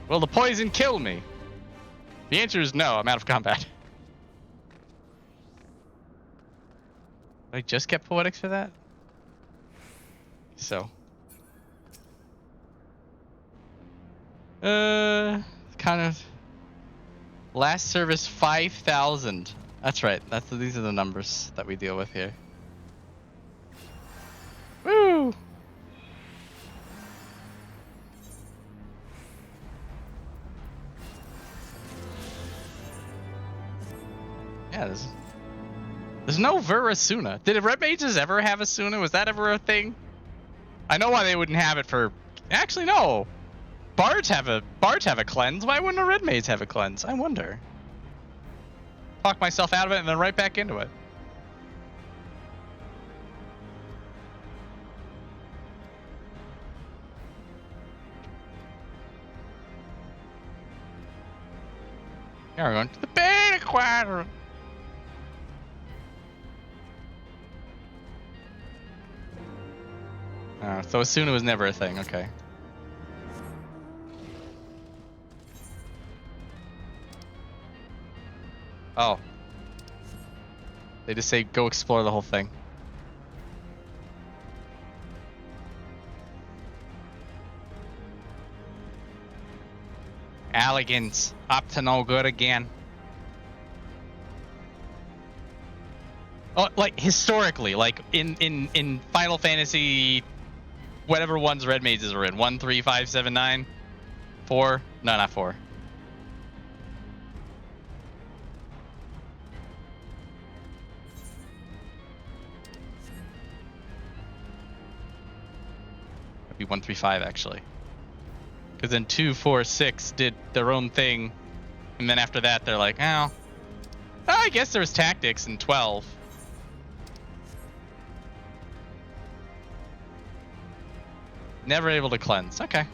Will the poison kill me? The answer is no, I'm out of combat. I just get poetics for that? So. Kind of. Last service 5,000. That's right. These are the numbers that we deal with here. Woo! Yeah, there's no Verasuna. Did Red Mages ever have a Suna? Was that ever a thing? I know why they wouldn't have it for. Actually, no. Bards have a cleanse. Why wouldn't a Red Mage have a cleanse? I wonder. Talk myself out of it and then right back into it. Now we're going to the Beta Quadrant. So Asuna was never a thing, okay. Oh. They just say go explore the whole thing. Alligans, up to no good again. Oh, like historically, like in Final Fantasy, whatever ones Red Mages are in, 1, 3, 5, 7, 9, 4. No, not 4. That'd be 1, 3, 5 actually. Because then 2, 4, 6 did their own thing, and then after that they're like, oh, I guess there was tactics in 12. Never able to cleanse. Okay.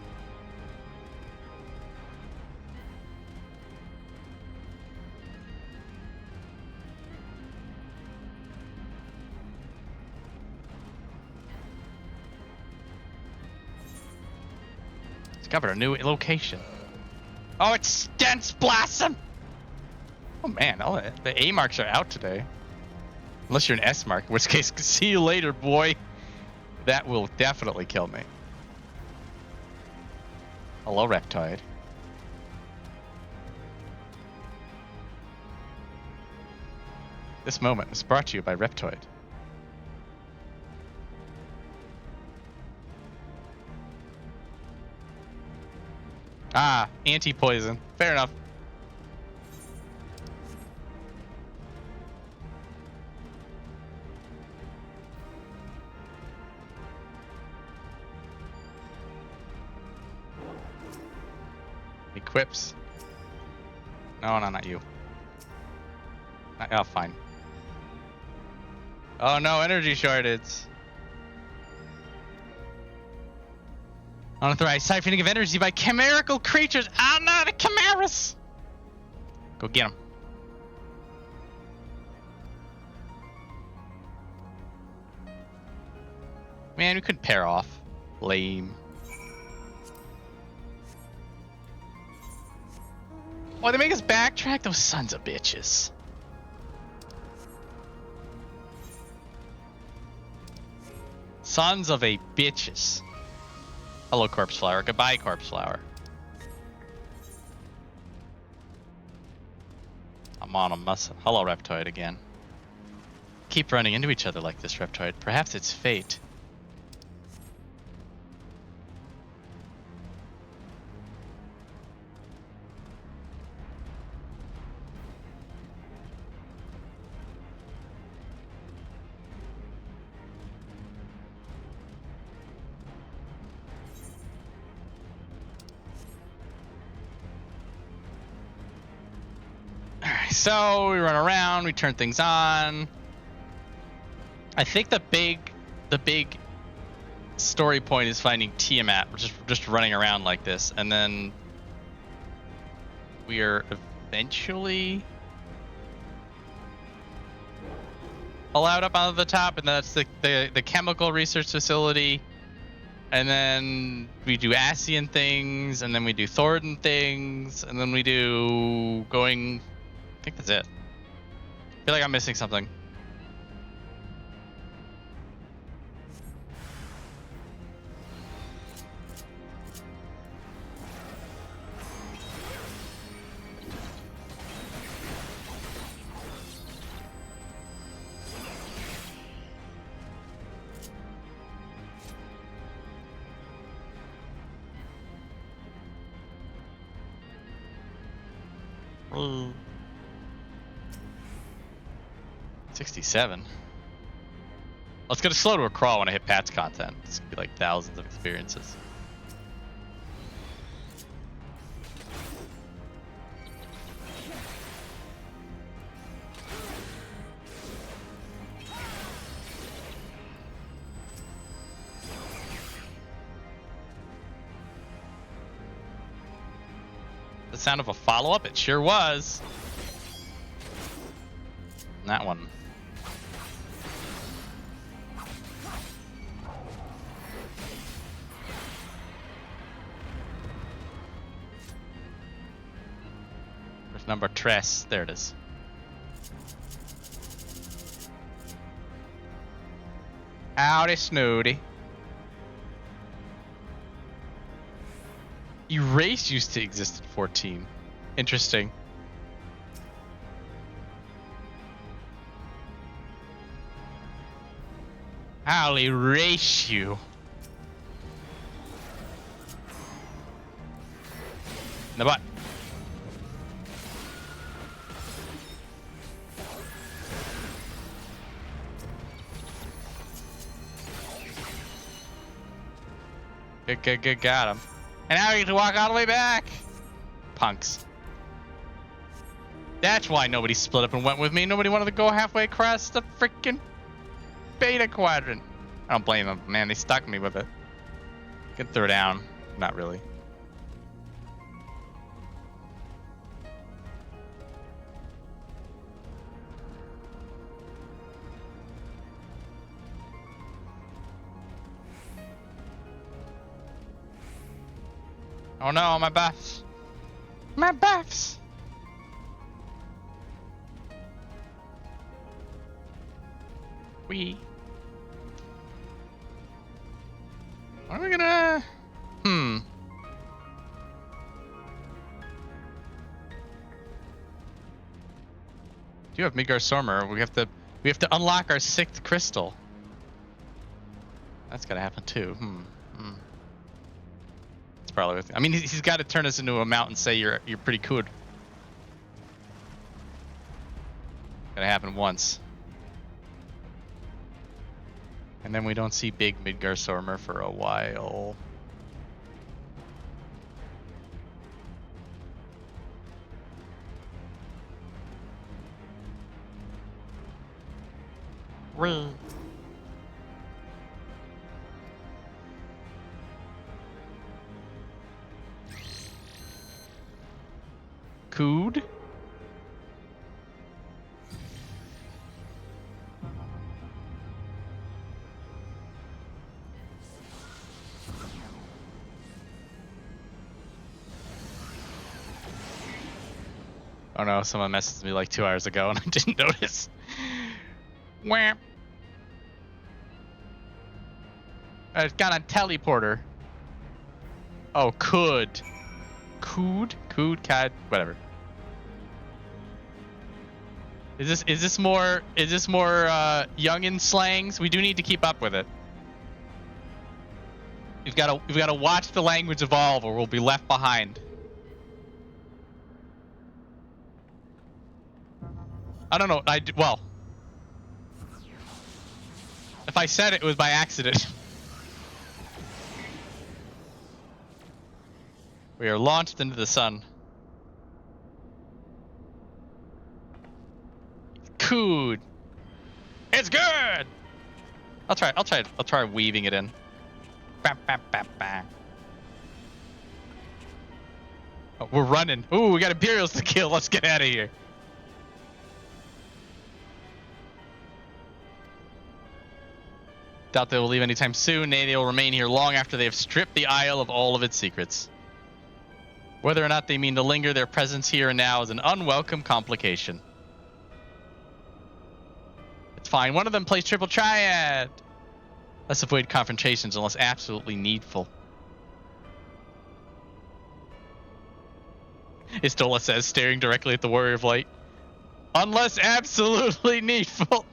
Discovered a new location. Oh, it's Dense Blossom! Oh man, all the A marks are out today. Unless you're an S mark, in which case, see you later, boy. That will definitely kill me. Hello, Reptoid. This moment is brought to you by Reptoid. Ah, anti-poison. Fair enough. Equips. No, not you. Oh, fine. Oh no, energy shortage. Unauthorized siphoning of energy by chimerical creatures. Oh no, the chimeras! Go get them. Man, we could pair off. Lame. Oh, they make us backtrack? Those sons of bitches. Sons of a bitches. Hello, corpse flower. Goodbye, corpse flower. I'm on a muscle. Hello, Reptoid again. Keep running into each other like this, Reptoid. Perhaps it's fate. Alright, so we run around, we turn things on. I think the big story point is finding Tiamat. We're just running around like this, and then we are eventually allowed up onto the top, and that's the chemical research facility. And then we do Asian things, and then we do Thornton things, and then we do going. I think that's it. I feel like I'm missing something. Ooh. 67. Let's get a slow to a crawl when I hit patch content. It's gonna be like thousands of experiences. The sound of a follow-up? It sure was. That one. There's number tres. There it is. Howdy, Snooty. Erase used to exist at 14. Interesting. I'll erase you. In the butt. Good, got him. And now you get to walk all the way back. Punks. That's why nobody split up and went with me. Nobody wanted to go halfway across the freaking beta quadrant. I don't blame them, man. They stuck me with it. Could throw down. Not really. Oh no, my buffs. My buffs. What are we gonna... Do you have Midgar Sormer? We have to unlock our 6th crystal. That's gotta happen too. It's probably with. I mean, he's got to turn us into a mount and say you're pretty good. Gotta happen once. And then we don't see big Midgar Sormer for a while. Cood? Oh no, someone messaged me like 2 hours ago and I didn't notice. Wham. It's got a teleporter. Oh, could. Cad, whatever. Is this more youngin slangs? We do need to keep up with it. We've got to watch the language evolve, or we'll be left behind. I don't know. Well, if I said it was by accident. We are launched into the sun. Cood. It's good. I'll try weaving it in. Bam, bam, bam, bam. Oh, we're running. Ooh, we got Imperials to kill. Let's get out of here. Doubt they will leave anytime soon. Nay, they will remain here long after they have stripped the Isle of all of its secrets. Whether or not they mean to linger, their presence here and now is an unwelcome complication. It's fine. One of them plays triple triad. Let's avoid confrontations unless absolutely needful. Istola says, staring directly at the Warrior of Light. Unless absolutely needful.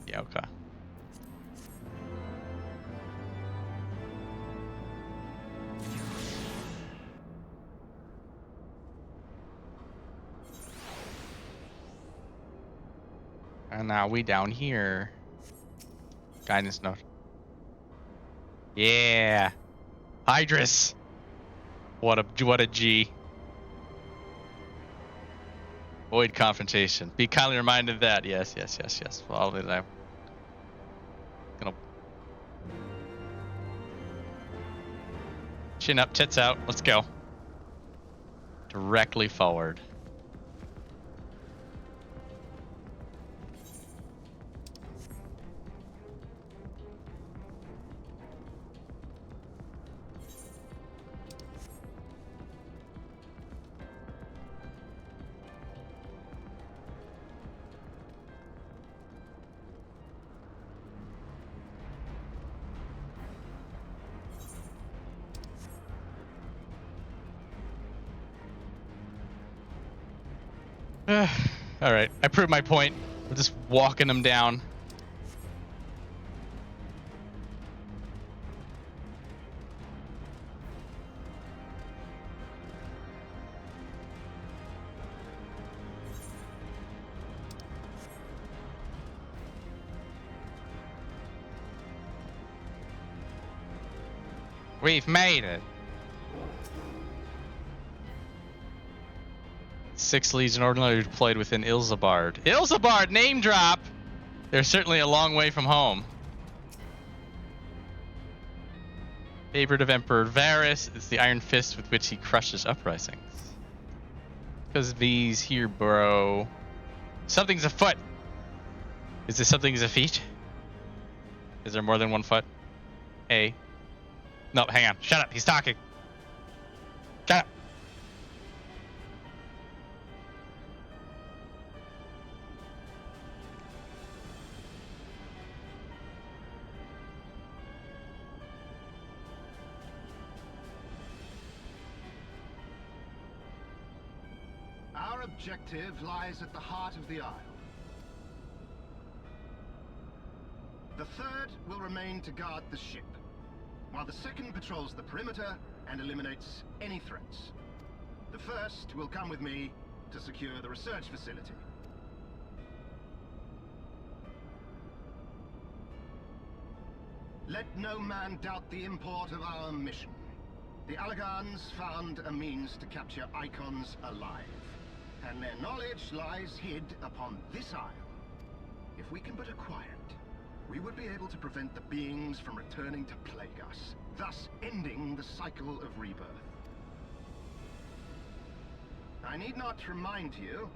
Yeah, okay. And now we down here. Guidance note. Yeah. Hydrus. What a G. Avoid confrontation. Be kindly reminded of that. Yes. Well, I'll do that. Gonna chin up, tits out. Let's go. Directly forward. All right, I proved my point. We're just walking them down. We've made it. 6 Legion ordinarily deployed within Ilzabard. Ilzabard, name drop! They're certainly a long way from home. Favorite of Emperor Varys is the iron fist with which he crushes uprisings. Because these here, bro. Something's afoot. Is this something's a feat? Is there more than one foot? A. No, hang on. Shut up. He's talking. Shut up. Our objective lies at the heart of the Isle. The third will remain to guard the ship, while the second patrols the perimeter and eliminates any threats. The first will come with me to secure the research facility. Let no man doubt the import of our mission. The Allagans found a means to capture icons alive, and their knowledge lies hid upon this isle. If we can but acquire it, we would be able to prevent the beings from returning to plague us, thus ending the cycle of rebirth. I need not remind you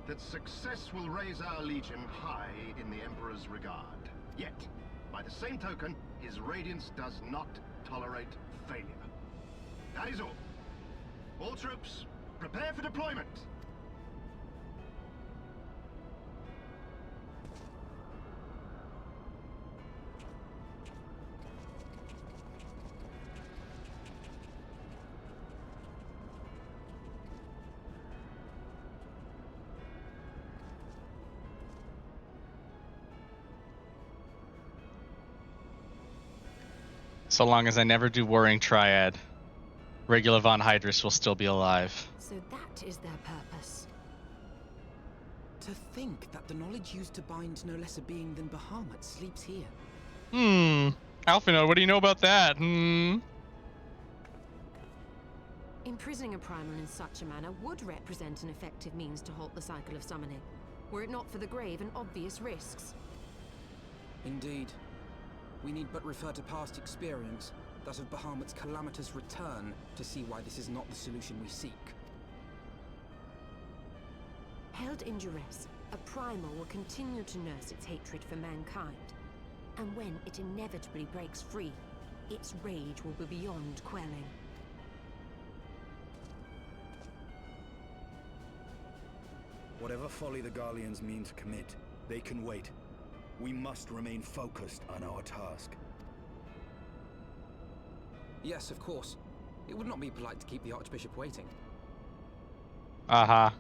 that success will raise our Legion high in the Emperor's regard. Yet, by the same token, his radiance does not tolerate failure. That is all. All troops, prepare for deployment! So long as I never do Warring Triad, Regula Van Hydrus will still be alive. So that is their purpose. To think that the knowledge used to bind no less a being than Bahamut sleeps here. Alphinaud, what do you know about that? Imprisoning a primal in such a manner would represent an effective means to halt the cycle of summoning, were it not for the grave and obvious risks. Indeed. We need but refer to past experience, that of Bahamut's calamitous return, to see why this is not the solution we seek. Held in duress, a primal will continue to nurse its hatred for mankind. And when it inevitably breaks free, its rage will be beyond quelling. Whatever folly the Garleans mean to commit, they can wait. We must remain focused on our task. Yes, of course. It would not be polite to keep the Archbishop waiting. Uh-huh.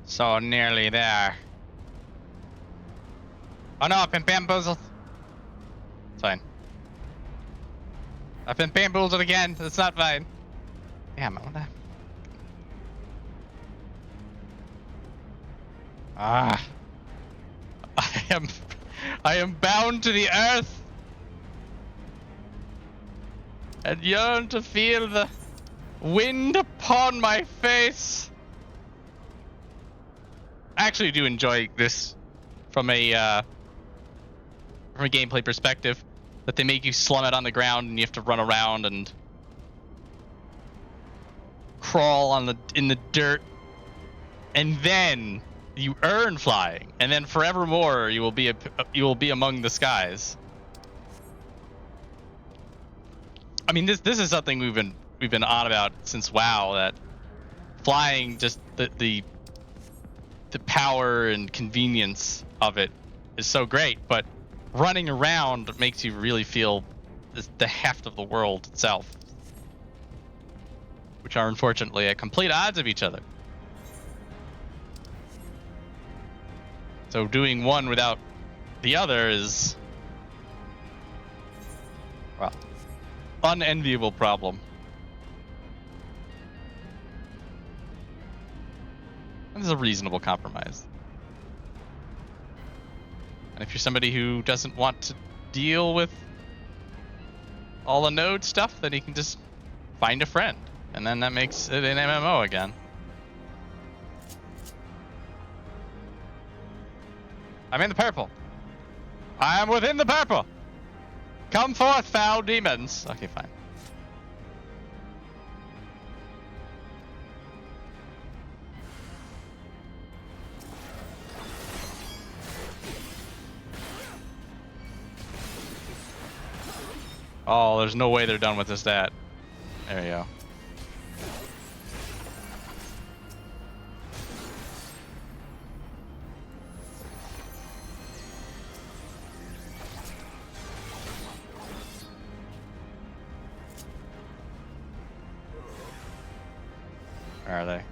So nearly there. Oh no, I've been bamboozled. It's fine. I've been bamboozled again. It's not fine. Damn it, what the... Ah. I am bound to the earth. And yearn to feel the wind upon my face. I actually do enjoy this from a gameplay perspective, that they make you slum it on the ground and you have to run around and crawl in the dirt, and then you earn flying, and then forevermore you will be among the skies. I mean, this is something we've been on about since WoW, that flying, just the power and convenience of it is so great, but running around makes you really feel the heft of the world itself, which are unfortunately at complete odds of each other. So doing one without the other is, well, unenviable problem. This is a reasonable compromise. And if you're somebody who doesn't want to deal with all the node stuff, then you can just find a friend. And then that makes it an MMO again. I'm in the purple. I am within the purple. Come forth, foul demons. Okay, fine. Oh, there's no way they're done with this stat. There you go. Where are they?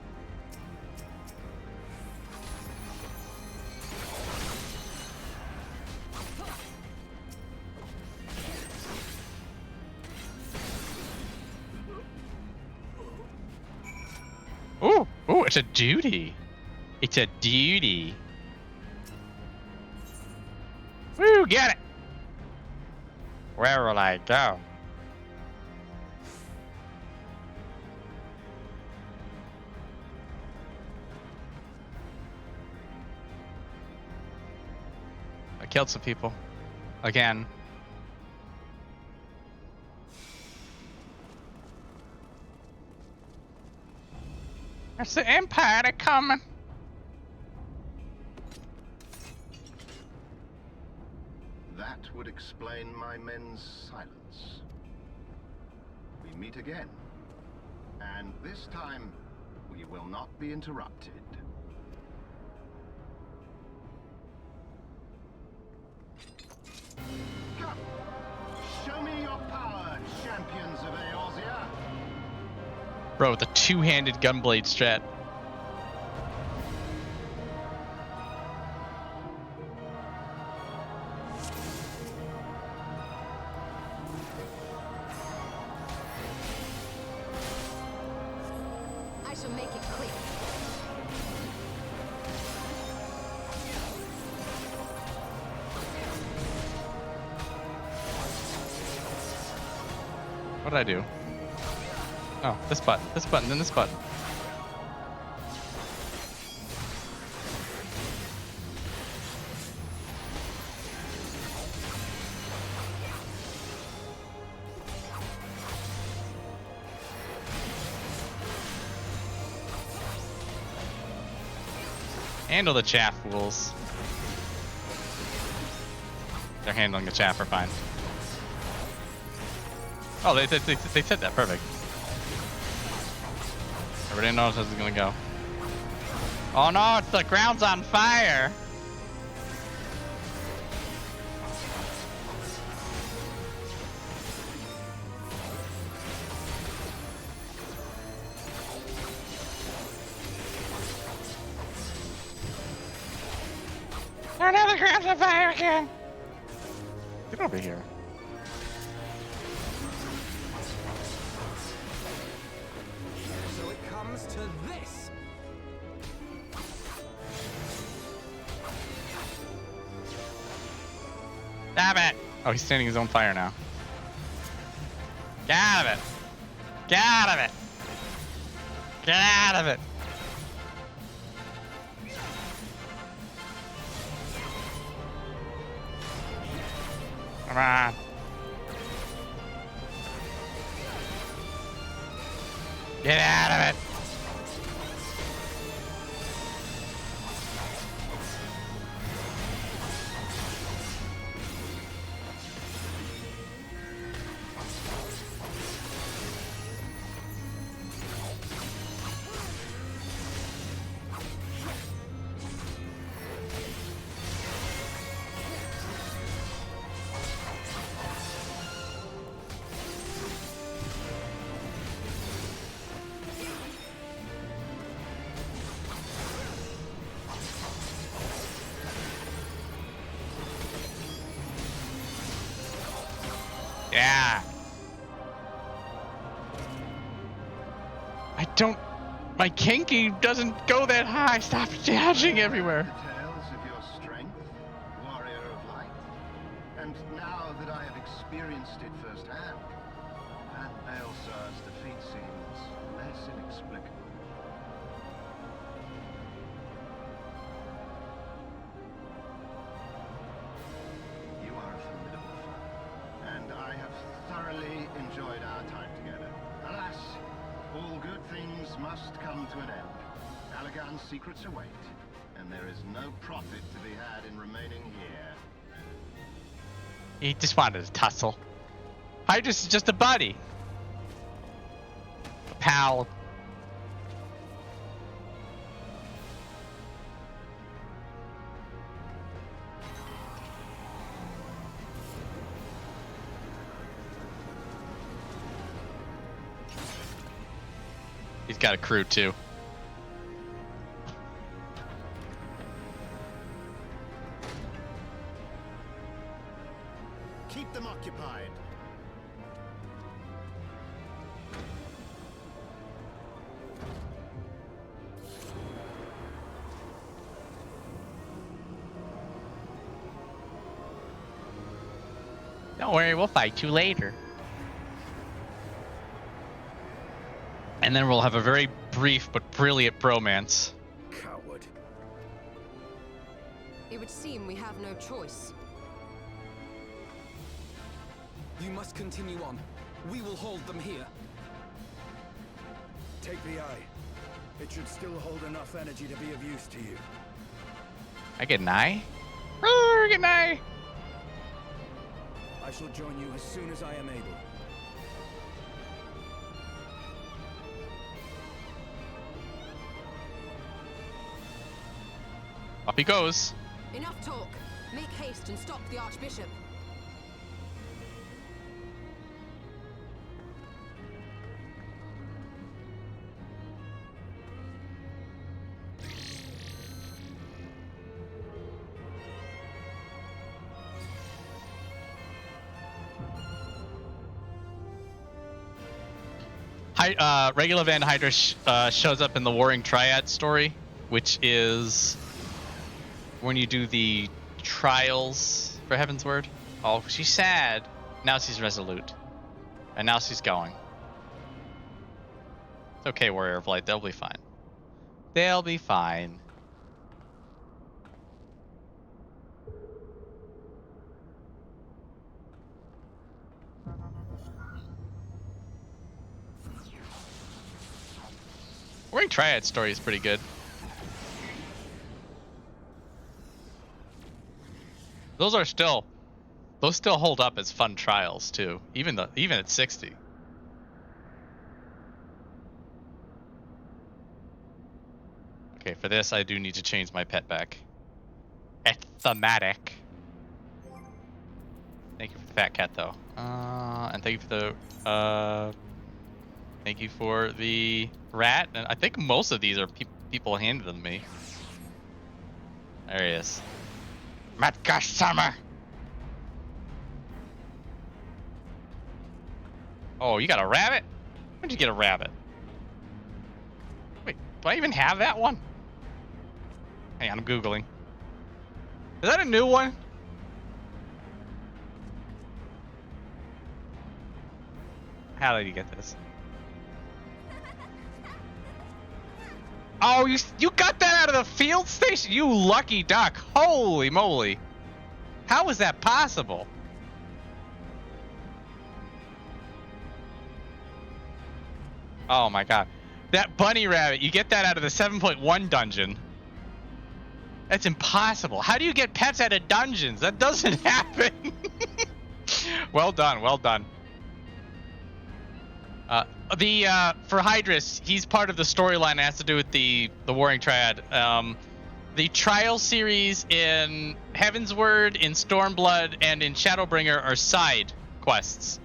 Ooh, ooh, it's a duty. It's a duty. Woo, get it. Where will I go? I killed some people. Again. It's the Empire, they're coming. That would explain my men's silence. We meet again. And this time, we will not be interrupted. Come! Show me your power, champion! Bro, with a two-handed gunblade strat. I shall make it quick. What did I do? Oh, this button, then this button. Handle the chaff, fools. They're handling the chaff, we're fine. Oh, they said that. Perfect. Everybody knows how this is gonna go. Oh no, it's the ground's on fire! Oh no, the ground's on fire again! Get over here. So it comes to this. Stop it! Oh, he's standing his own fire now. Get out of it! Get out of it! Get out of it! Come on! Get out of it! Yeah. I don't. My kinky doesn't go that high. Stop dodging everywhere. Tales of your strength, warrior of light. And now that I have experienced it firsthand, that Baelsar's defeat seems less inexplicable. You are a formidable foe, and I have thoroughly enjoyed our time together. Alas, all good things must come to an end. Allagan's secrets await, and there is no profit to be had in remaining here. He just wanted to tussle. Hydrus is just a buddy. A pal. He's got a crew too. Keep them occupied. Don't worry, we'll fight you later. And then we'll have a very brief but brilliant bromance. Coward. It would seem we have no choice. You must continue on. We will hold them here. Take the eye. It should still hold enough energy to be of use to you. I get an eye? Oh, I get an eye! I shall join you as soon as I am able. Up he goes. Enough talk. Make haste and stop the Archbishop. Regula Van Hydrus shows up in the Warring Triad story, which is when you do the trials for Heaven's Word. Oh, she's sad. Now she's resolute. And now she's going. It's okay, Warrior of Light. They'll be fine. They'll be fine. Warring Triad story is pretty good. Those still hold up as fun trials too, even at 60. Okay, for this I do need to change my pet back. Thematic. Thank you for the fat cat though, and thank you for the thank you for the rat. And I think most of these are people handed them to me. There he is. Matka Summer. Oh, you got a rabbit? Where'd you get a rabbit? Wait, do I even have that one? Hang on, I'm Googling. Is that a new one? How did you get this? Oh, you got that out of the field station? You lucky duck. Holy moly. How is that possible? Oh my god. That bunny rabbit, you get that out of the 7.1 dungeon. That's impossible. How do you get pets out of dungeons? That doesn't happen. Well done, well done. For Hydrus, he's part of the storyline that has to do with the Warring Triad. The trial series in Heaven's Word, in Stormblood, and in Shadowbringer are side quests.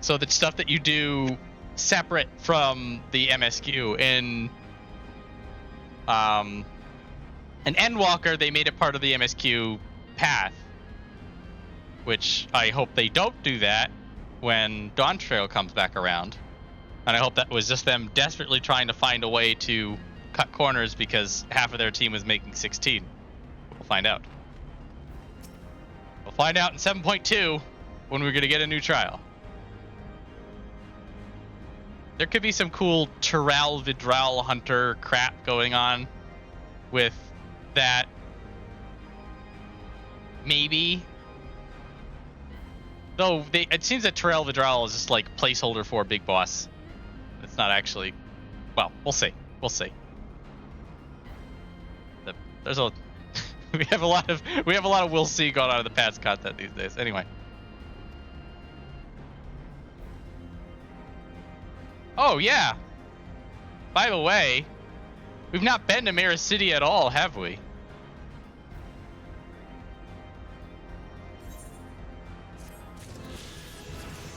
So the stuff that you do separate from the MSQ. In Endwalker, they made it part of the MSQ path. Which I hope they don't do that when Dawn Trail comes back around. And I hope that was just them desperately trying to find a way to cut corners because half of their team was making 16. We'll find out. We'll find out in 7.2 when we're going to get a new trial. There could be some cool Tyral Vidral Hunter crap going on with that. Maybe. Though it seems that Tyral Vidral is just like placeholder for a big boss. It's not actually. Well, we'll see. We'll see. There's a we have a lot of we'll see going on in the past content these days. Anyway. Oh yeah. By the way, we've not been to Mirror City at all, have we?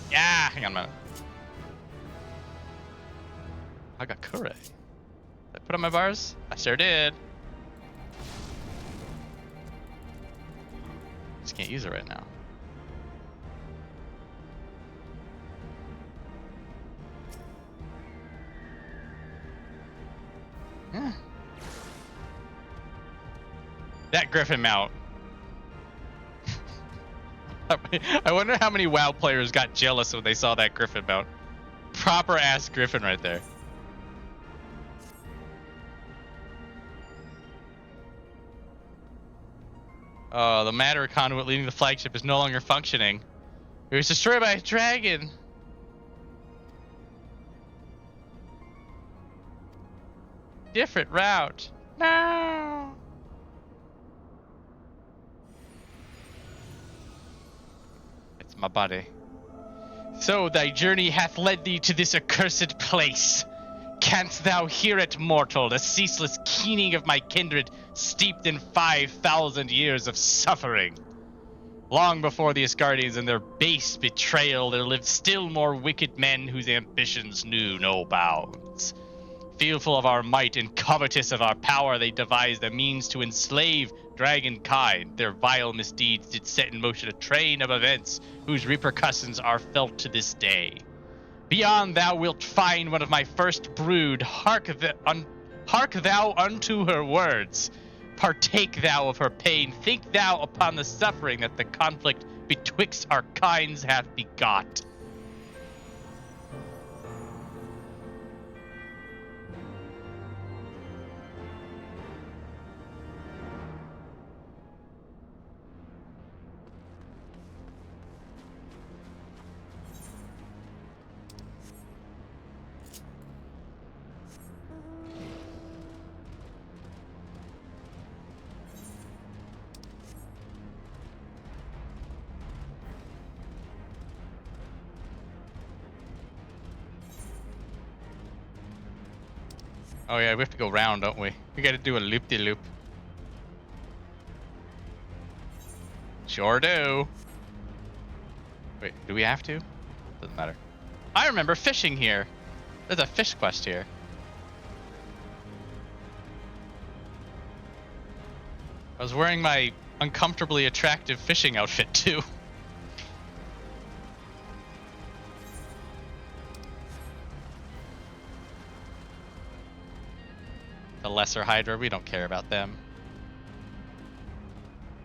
Yeah, hang on a minute. I got Kure. Did I put on my bars? I sure did. Just can't use it right now. Yeah. That Griffin mount. I wonder how many WoW players got jealous when they saw that Griffin mount. Proper ass Griffin right there. The matter conduit leading the flagship is no longer functioning. It was destroyed by a dragon. Different route. No. It's my body. So thy journey hath led thee to this accursed place. Canst thou hear it, mortal, the ceaseless keening of my kindred, steeped in 5,000 years of suffering? Long before the Asgardians and their base betrayal, there lived still more wicked men whose ambitions knew no bounds. Fearful of our might and covetous of our power, they devised a means to enslave dragonkind. Their vile misdeeds did set in motion a train of events whose repercussions are felt to this day. Beyond thou wilt find one of my first brood. Hark thou unto her words. Partake thou of her pain. Think thou upon the suffering that the conflict betwixt our kinds hath begot. Oh yeah, we have to go round, don't we? We gotta do a loop-de-loop. Sure do. Wait, do we have to? Doesn't matter. I remember fishing here. There's a fish quest here. I was wearing my uncomfortably attractive fishing outfit too. The lesser Hydra, we don't care about them.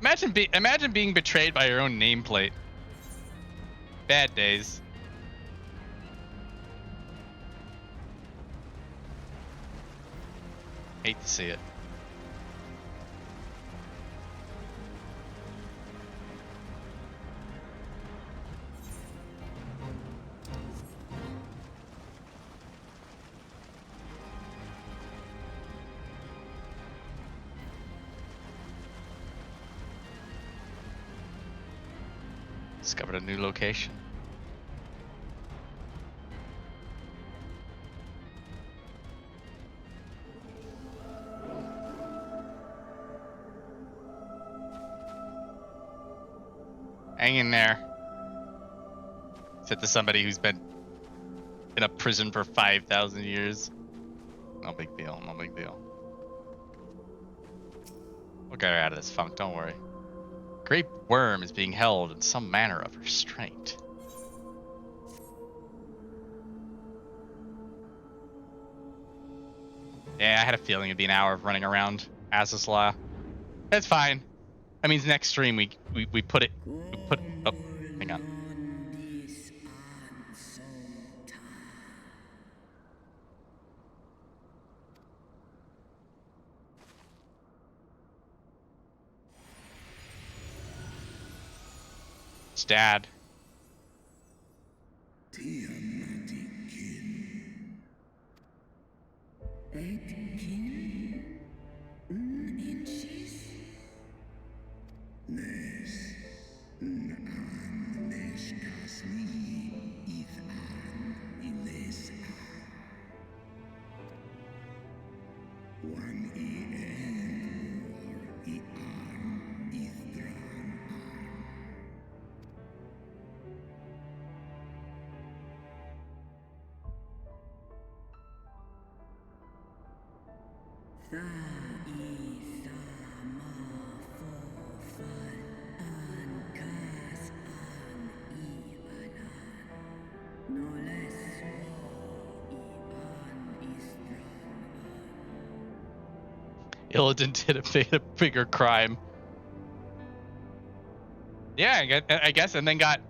Imagine being betrayed by your own nameplate. Bad days. Hate to see it. Discovered a new location. Hang in there. Said to somebody who's been in a prison for 5,000 years. No big deal, no big deal. We'll get her out of this funk, don't worry. Great worm is being held in some manner of restraint. Yeah, I had a feeling it'd be an hour of running around Azys Law. That's fine. That means next stream we put it. Oh, hang on. It's Dad. Tiamat inches. Nes an neskasni ithan iles. One Illidan did a bigger crime. Yeah, I guess, and then got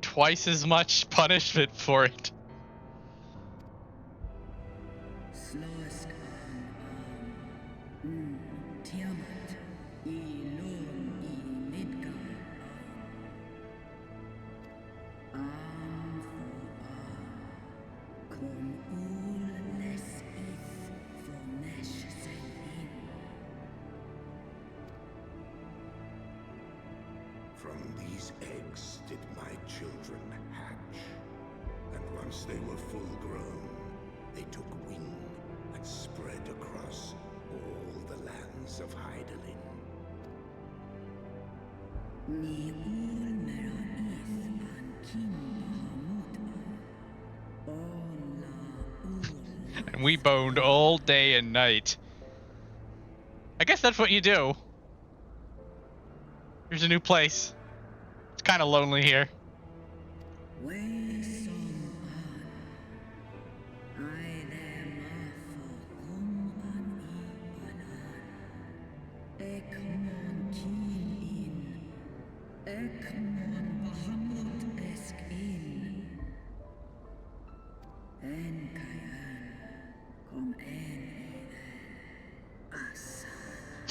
twice as much punishment for it. Tiamat From these eggs did my children hatch, and once they were full grown, they took wing and spread across all the lands of Hydaelyn. And we boned all day and night. I guess that's what you do. Here's a new place. It's kind of lonely here.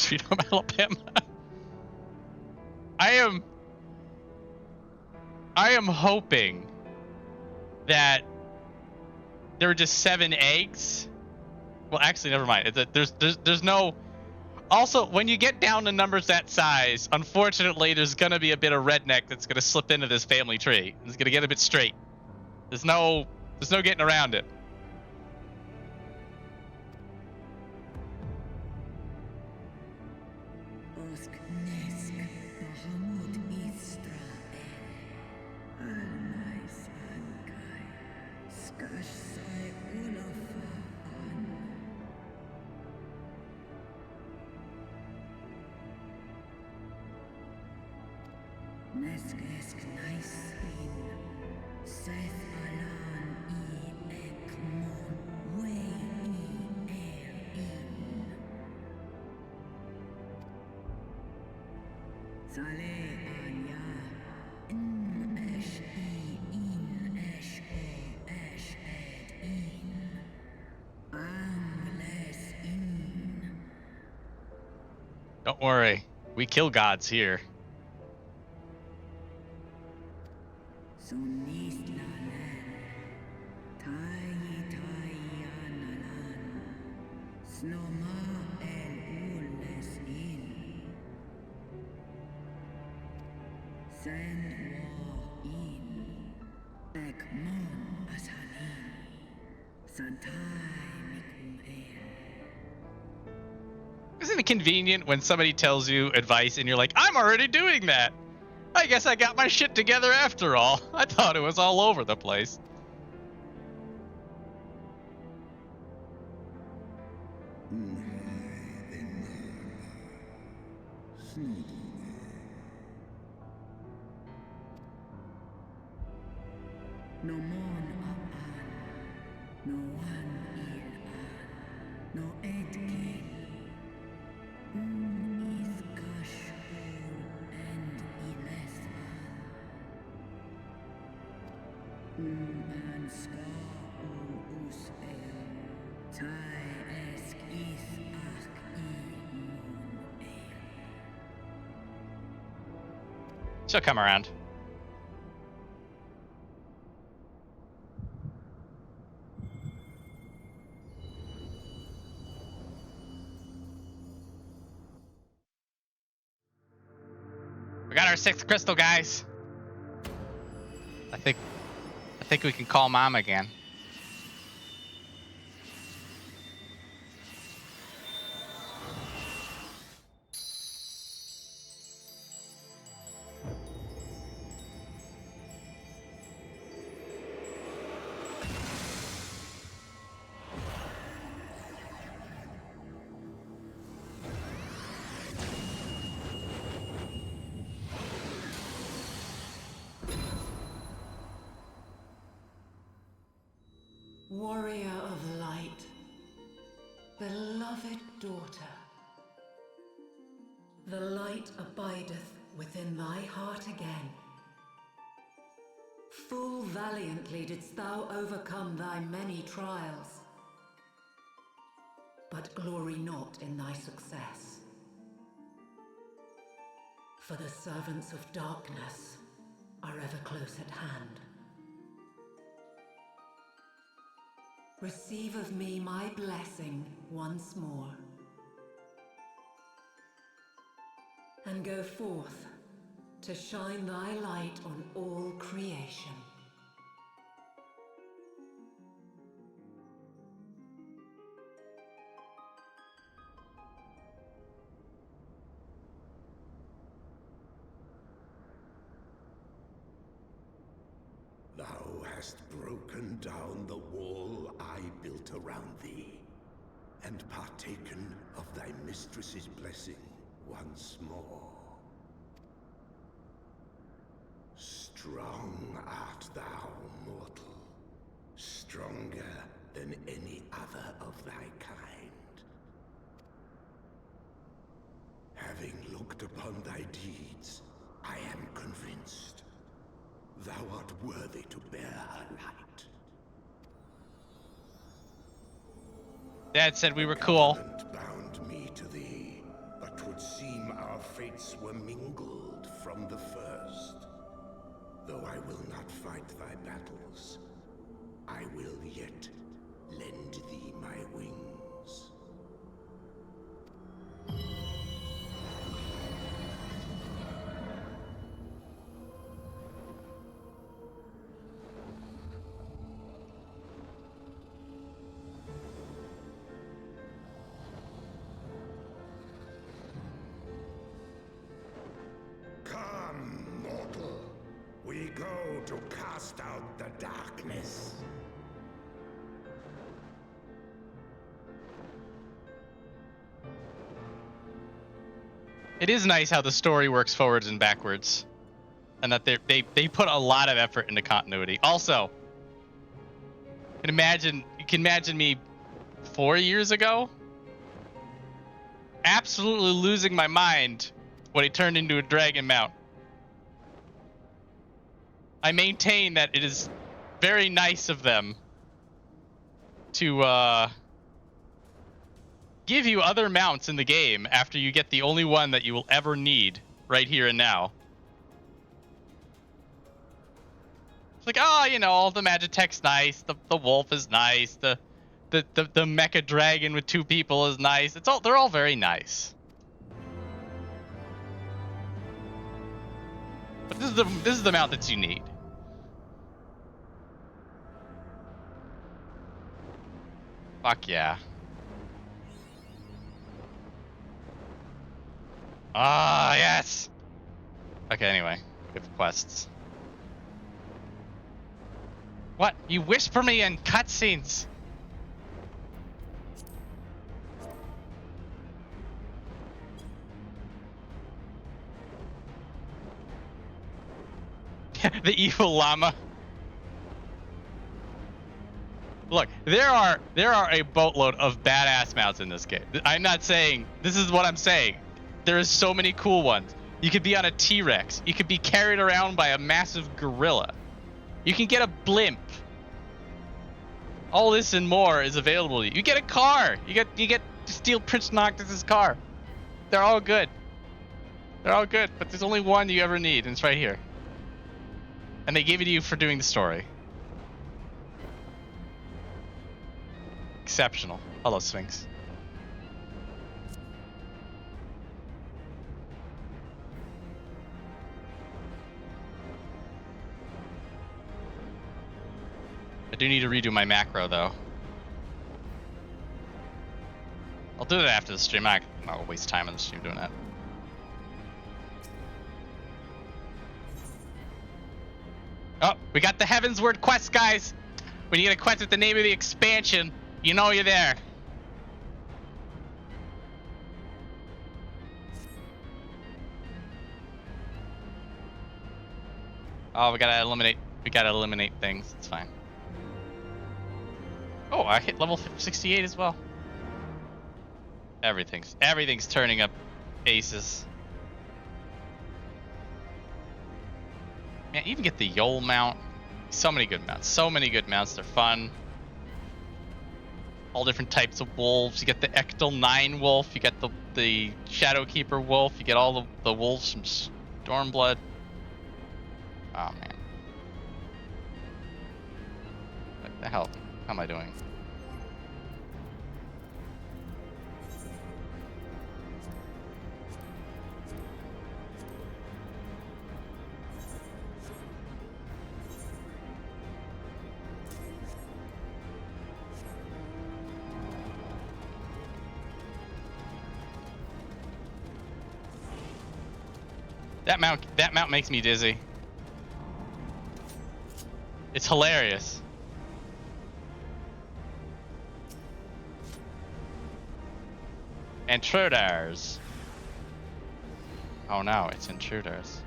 Sweet Home Alabama. I am hoping that there were just 7 eggs. Well, actually, never mind. There's no. Also, when you get down to numbers that size, unfortunately, there's gonna be a bit of redneck that's gonna slip into this family tree. It's gonna get a bit straight. There's no getting around it. Don't worry, we kill gods here. Isn't it convenient when somebody tells you advice and you're like, I'm already doing that? I guess I got my shit together after all. I thought it was all over the place. She'll come around. We got our 6th crystal, guys. I think we can call Mom again. Warrior of light, beloved daughter, the light abideth within thy heart again. Full valiantly didst thou overcome thy many trials, but glory not in thy success. For the servants of darkness are ever close at hand. Receive of me my blessing once more, and go forth to shine thy light on all creation. Thou hast broken down the wall I built around thee, and partaken of thy mistress's blessing once more. Strong art thou, mortal, stronger than any other of thy kind. Having looked upon thy deeds, I am convinced thou art worthy to bear her light. Dad said we were cool. Covenant bound me to thee, but first. Though I will not fight thy battles, I will yet lend thee my wings. Come, mortal. We go to cast out the darkness. It is nice how the story works forwards and backwards, and that they put a lot of effort into continuity. Also, you can imagine me 4 years ago absolutely losing my mind when he turned into a dragon mount. I maintain that it is very nice of them to give you other mounts in the game after you get the only one that you will ever need right here and now. It's like, oh, you know, the Magitech's nice, the wolf is nice, the mecha dragon with 2 people is nice. They're all very nice. But this is the mount that you need. Fuck yeah. Ah, yes. Okay, anyway, we have quests. What? You whisper me in cutscenes. The evil llama. Look, there are a boatload of badass mounts in this game. I'm not saying, this is what I'm saying. There is so many cool ones. You could be on a T-Rex. You could be carried around by a massive gorilla. You can get a blimp. All this and more is available to you. You get a car. You get to steal Prince Noctis's car. They're all good. They're all good, but there's only one you ever need, and it's right here. And they gave it to you for doing the story. Exceptional. Hello, Sphinx. I do need to redo my macro, though. I'll do that after the stream. I'll waste time on the stream doing that. Oh, we got the Heavensward quest, guys. When you get a quest with the name of the expansion, you know you're there. Oh, we gotta eliminate things. It's fine. Oh, I hit level 68 as well. Everything's turning up aces. Man, you even get the Yol mount. So many good mounts. So many good mounts. They're fun. All different types of wolves. You get the Ectal 9 wolf. You get the Shadowkeeper wolf. You get all the wolves from Stormblood. Oh, man. What the hell? How am I doing? That mount makes me dizzy. It's hilarious. Intruders. Oh no, it's intruders.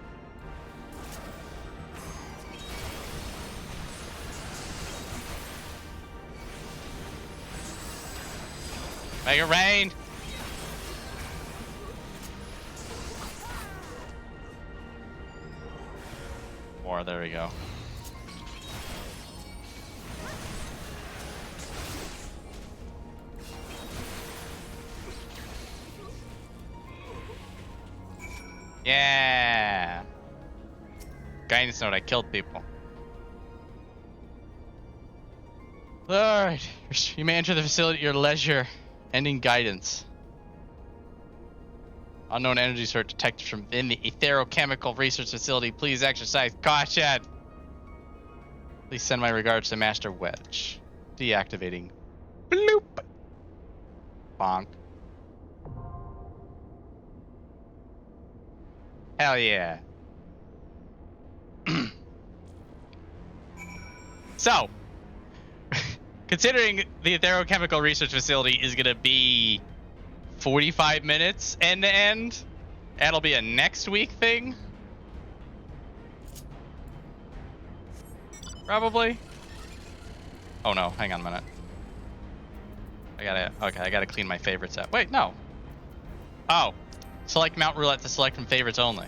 Make it rain. More, there we go. Yeah. kindness note. I killed people. Alright. You may enter the facility at your leisure. Ending guidance. Unknown energy source detected from within the etherochemical research facility. Please exercise caution. Please send my regards to Master Wedge. Deactivating. Bloop. Bonk. Hell yeah. So, considering the etherochemical research facility is going to be 45 minutes end to end, that'll be a next week thing. Probably. Oh no, hang on a minute. I gotta clean my favorites out. Wait, no. Oh, select Mount Roulette to select from favorites only.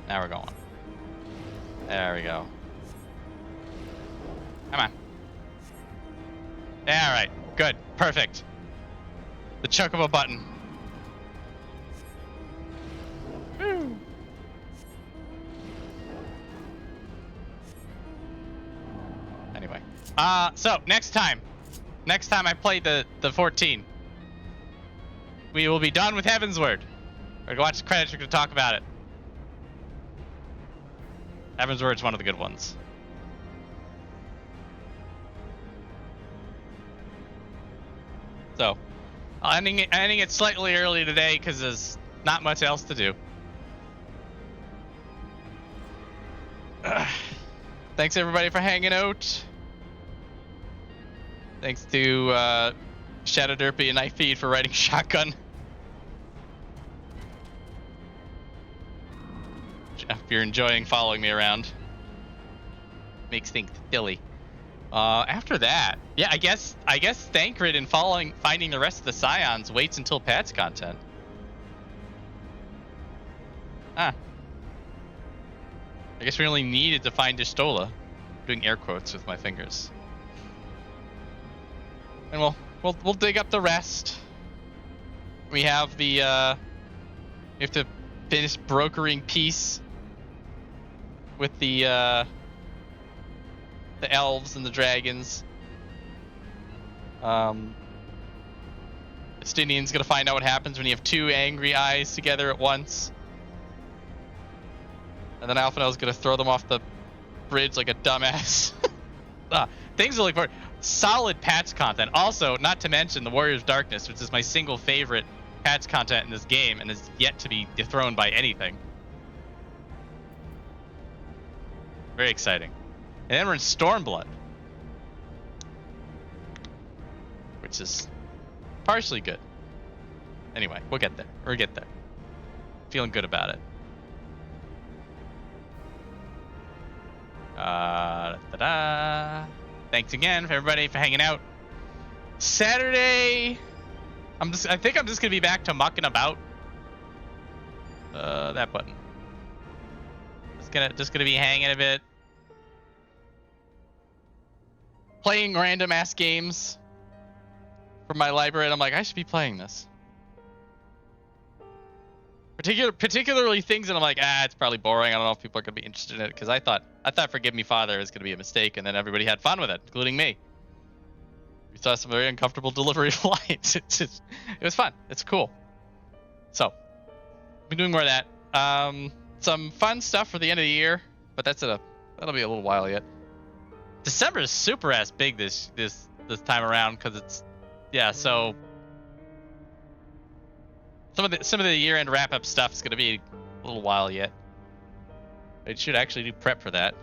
Now we're going. There we go. Come on. Yeah, all right, good, perfect. The chocobo button. Woo. Anyway, so next time I play the 14, we will be done with Heavensward. We're gonna watch the credits. We're gonna talk about it. Heavensward's one of the good ones. So, ending it slightly early today because there's not much else to do. Thanks everybody for hanging out. Thanks to Shadow Derpy and Knife Feed for writing Shotgun. If you're enjoying following me around, makes things silly. After that, yeah, I guess Thancred and finding the rest of the Scions waits until Pat's content. I guess we only needed to find Distola. I'm doing air quotes with my fingers. And we'll dig up the rest. We have the we have to finish brokering peace with the elves and the dragons. Estinian's gonna find out what happens when you have two angry eyes together at once. And then Alphanel's gonna throw them off the bridge like a dumbass. Things to look for. Solid patch content. Also, not to mention the Warriors of Darkness, which is my single favorite patch content in this game and is yet to be dethroned by anything. Very exciting. And then we're in Stormblood, which is partially good. Anyway, we'll get there. We'll get there. Feeling good about it. Thanks again for everybody for hanging out. Saturday, I think I'm just gonna be back to mucking about. That button. Just gonna be hanging a bit, playing random ass games from my library, and I'm like, I should be playing this. Particularly things that I'm like, it's probably boring. I don't know if people are gonna be interested in it, because I thought Forgive Me Father was gonna be a mistake, and then everybody had fun with it, including me. We saw some very uncomfortable delivery of lines. It was fun. It's cool. So, I've been doing more of that. Some fun stuff for the end of the year, but that'll be a little while yet. December is super ass big this time around, because it's so some of the year-end wrap-up stuff is gonna be a little while yet. I should actually do prep for that.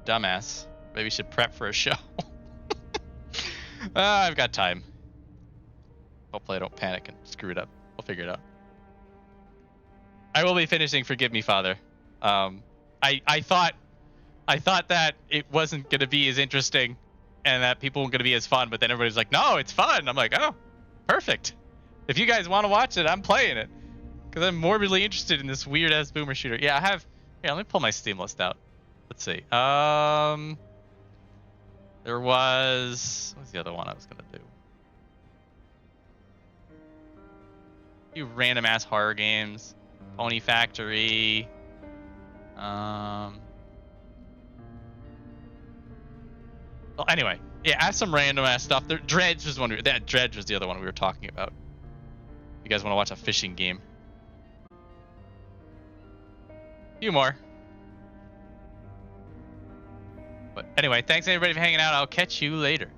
Dumbass. Maybe you should prep for a show. I've got time. Hopefully I don't panic and screw it up. We'll figure it out. I will be finishing Forgive Me, Father. I thought that it wasn't gonna be as interesting and that people weren't gonna be as fun, but then everybody's like, no, it's fun. I'm like, oh, perfect. If you guys want to watch it, I'm playing it. Because I'm morbidly interested in this weird-ass boomer shooter. Yeah, I have... Here, let me pull my Steam list out. Let's see. There was... What's the other one I was going to do? A few random-ass horror games. Pony Factory. Well, anyway, yeah, ask some random ass stuff. Dredge was one. Dredge was the other one we were talking about. You guys want to watch a fishing game? Few more. But anyway, thanks everybody for hanging out. I'll catch you later.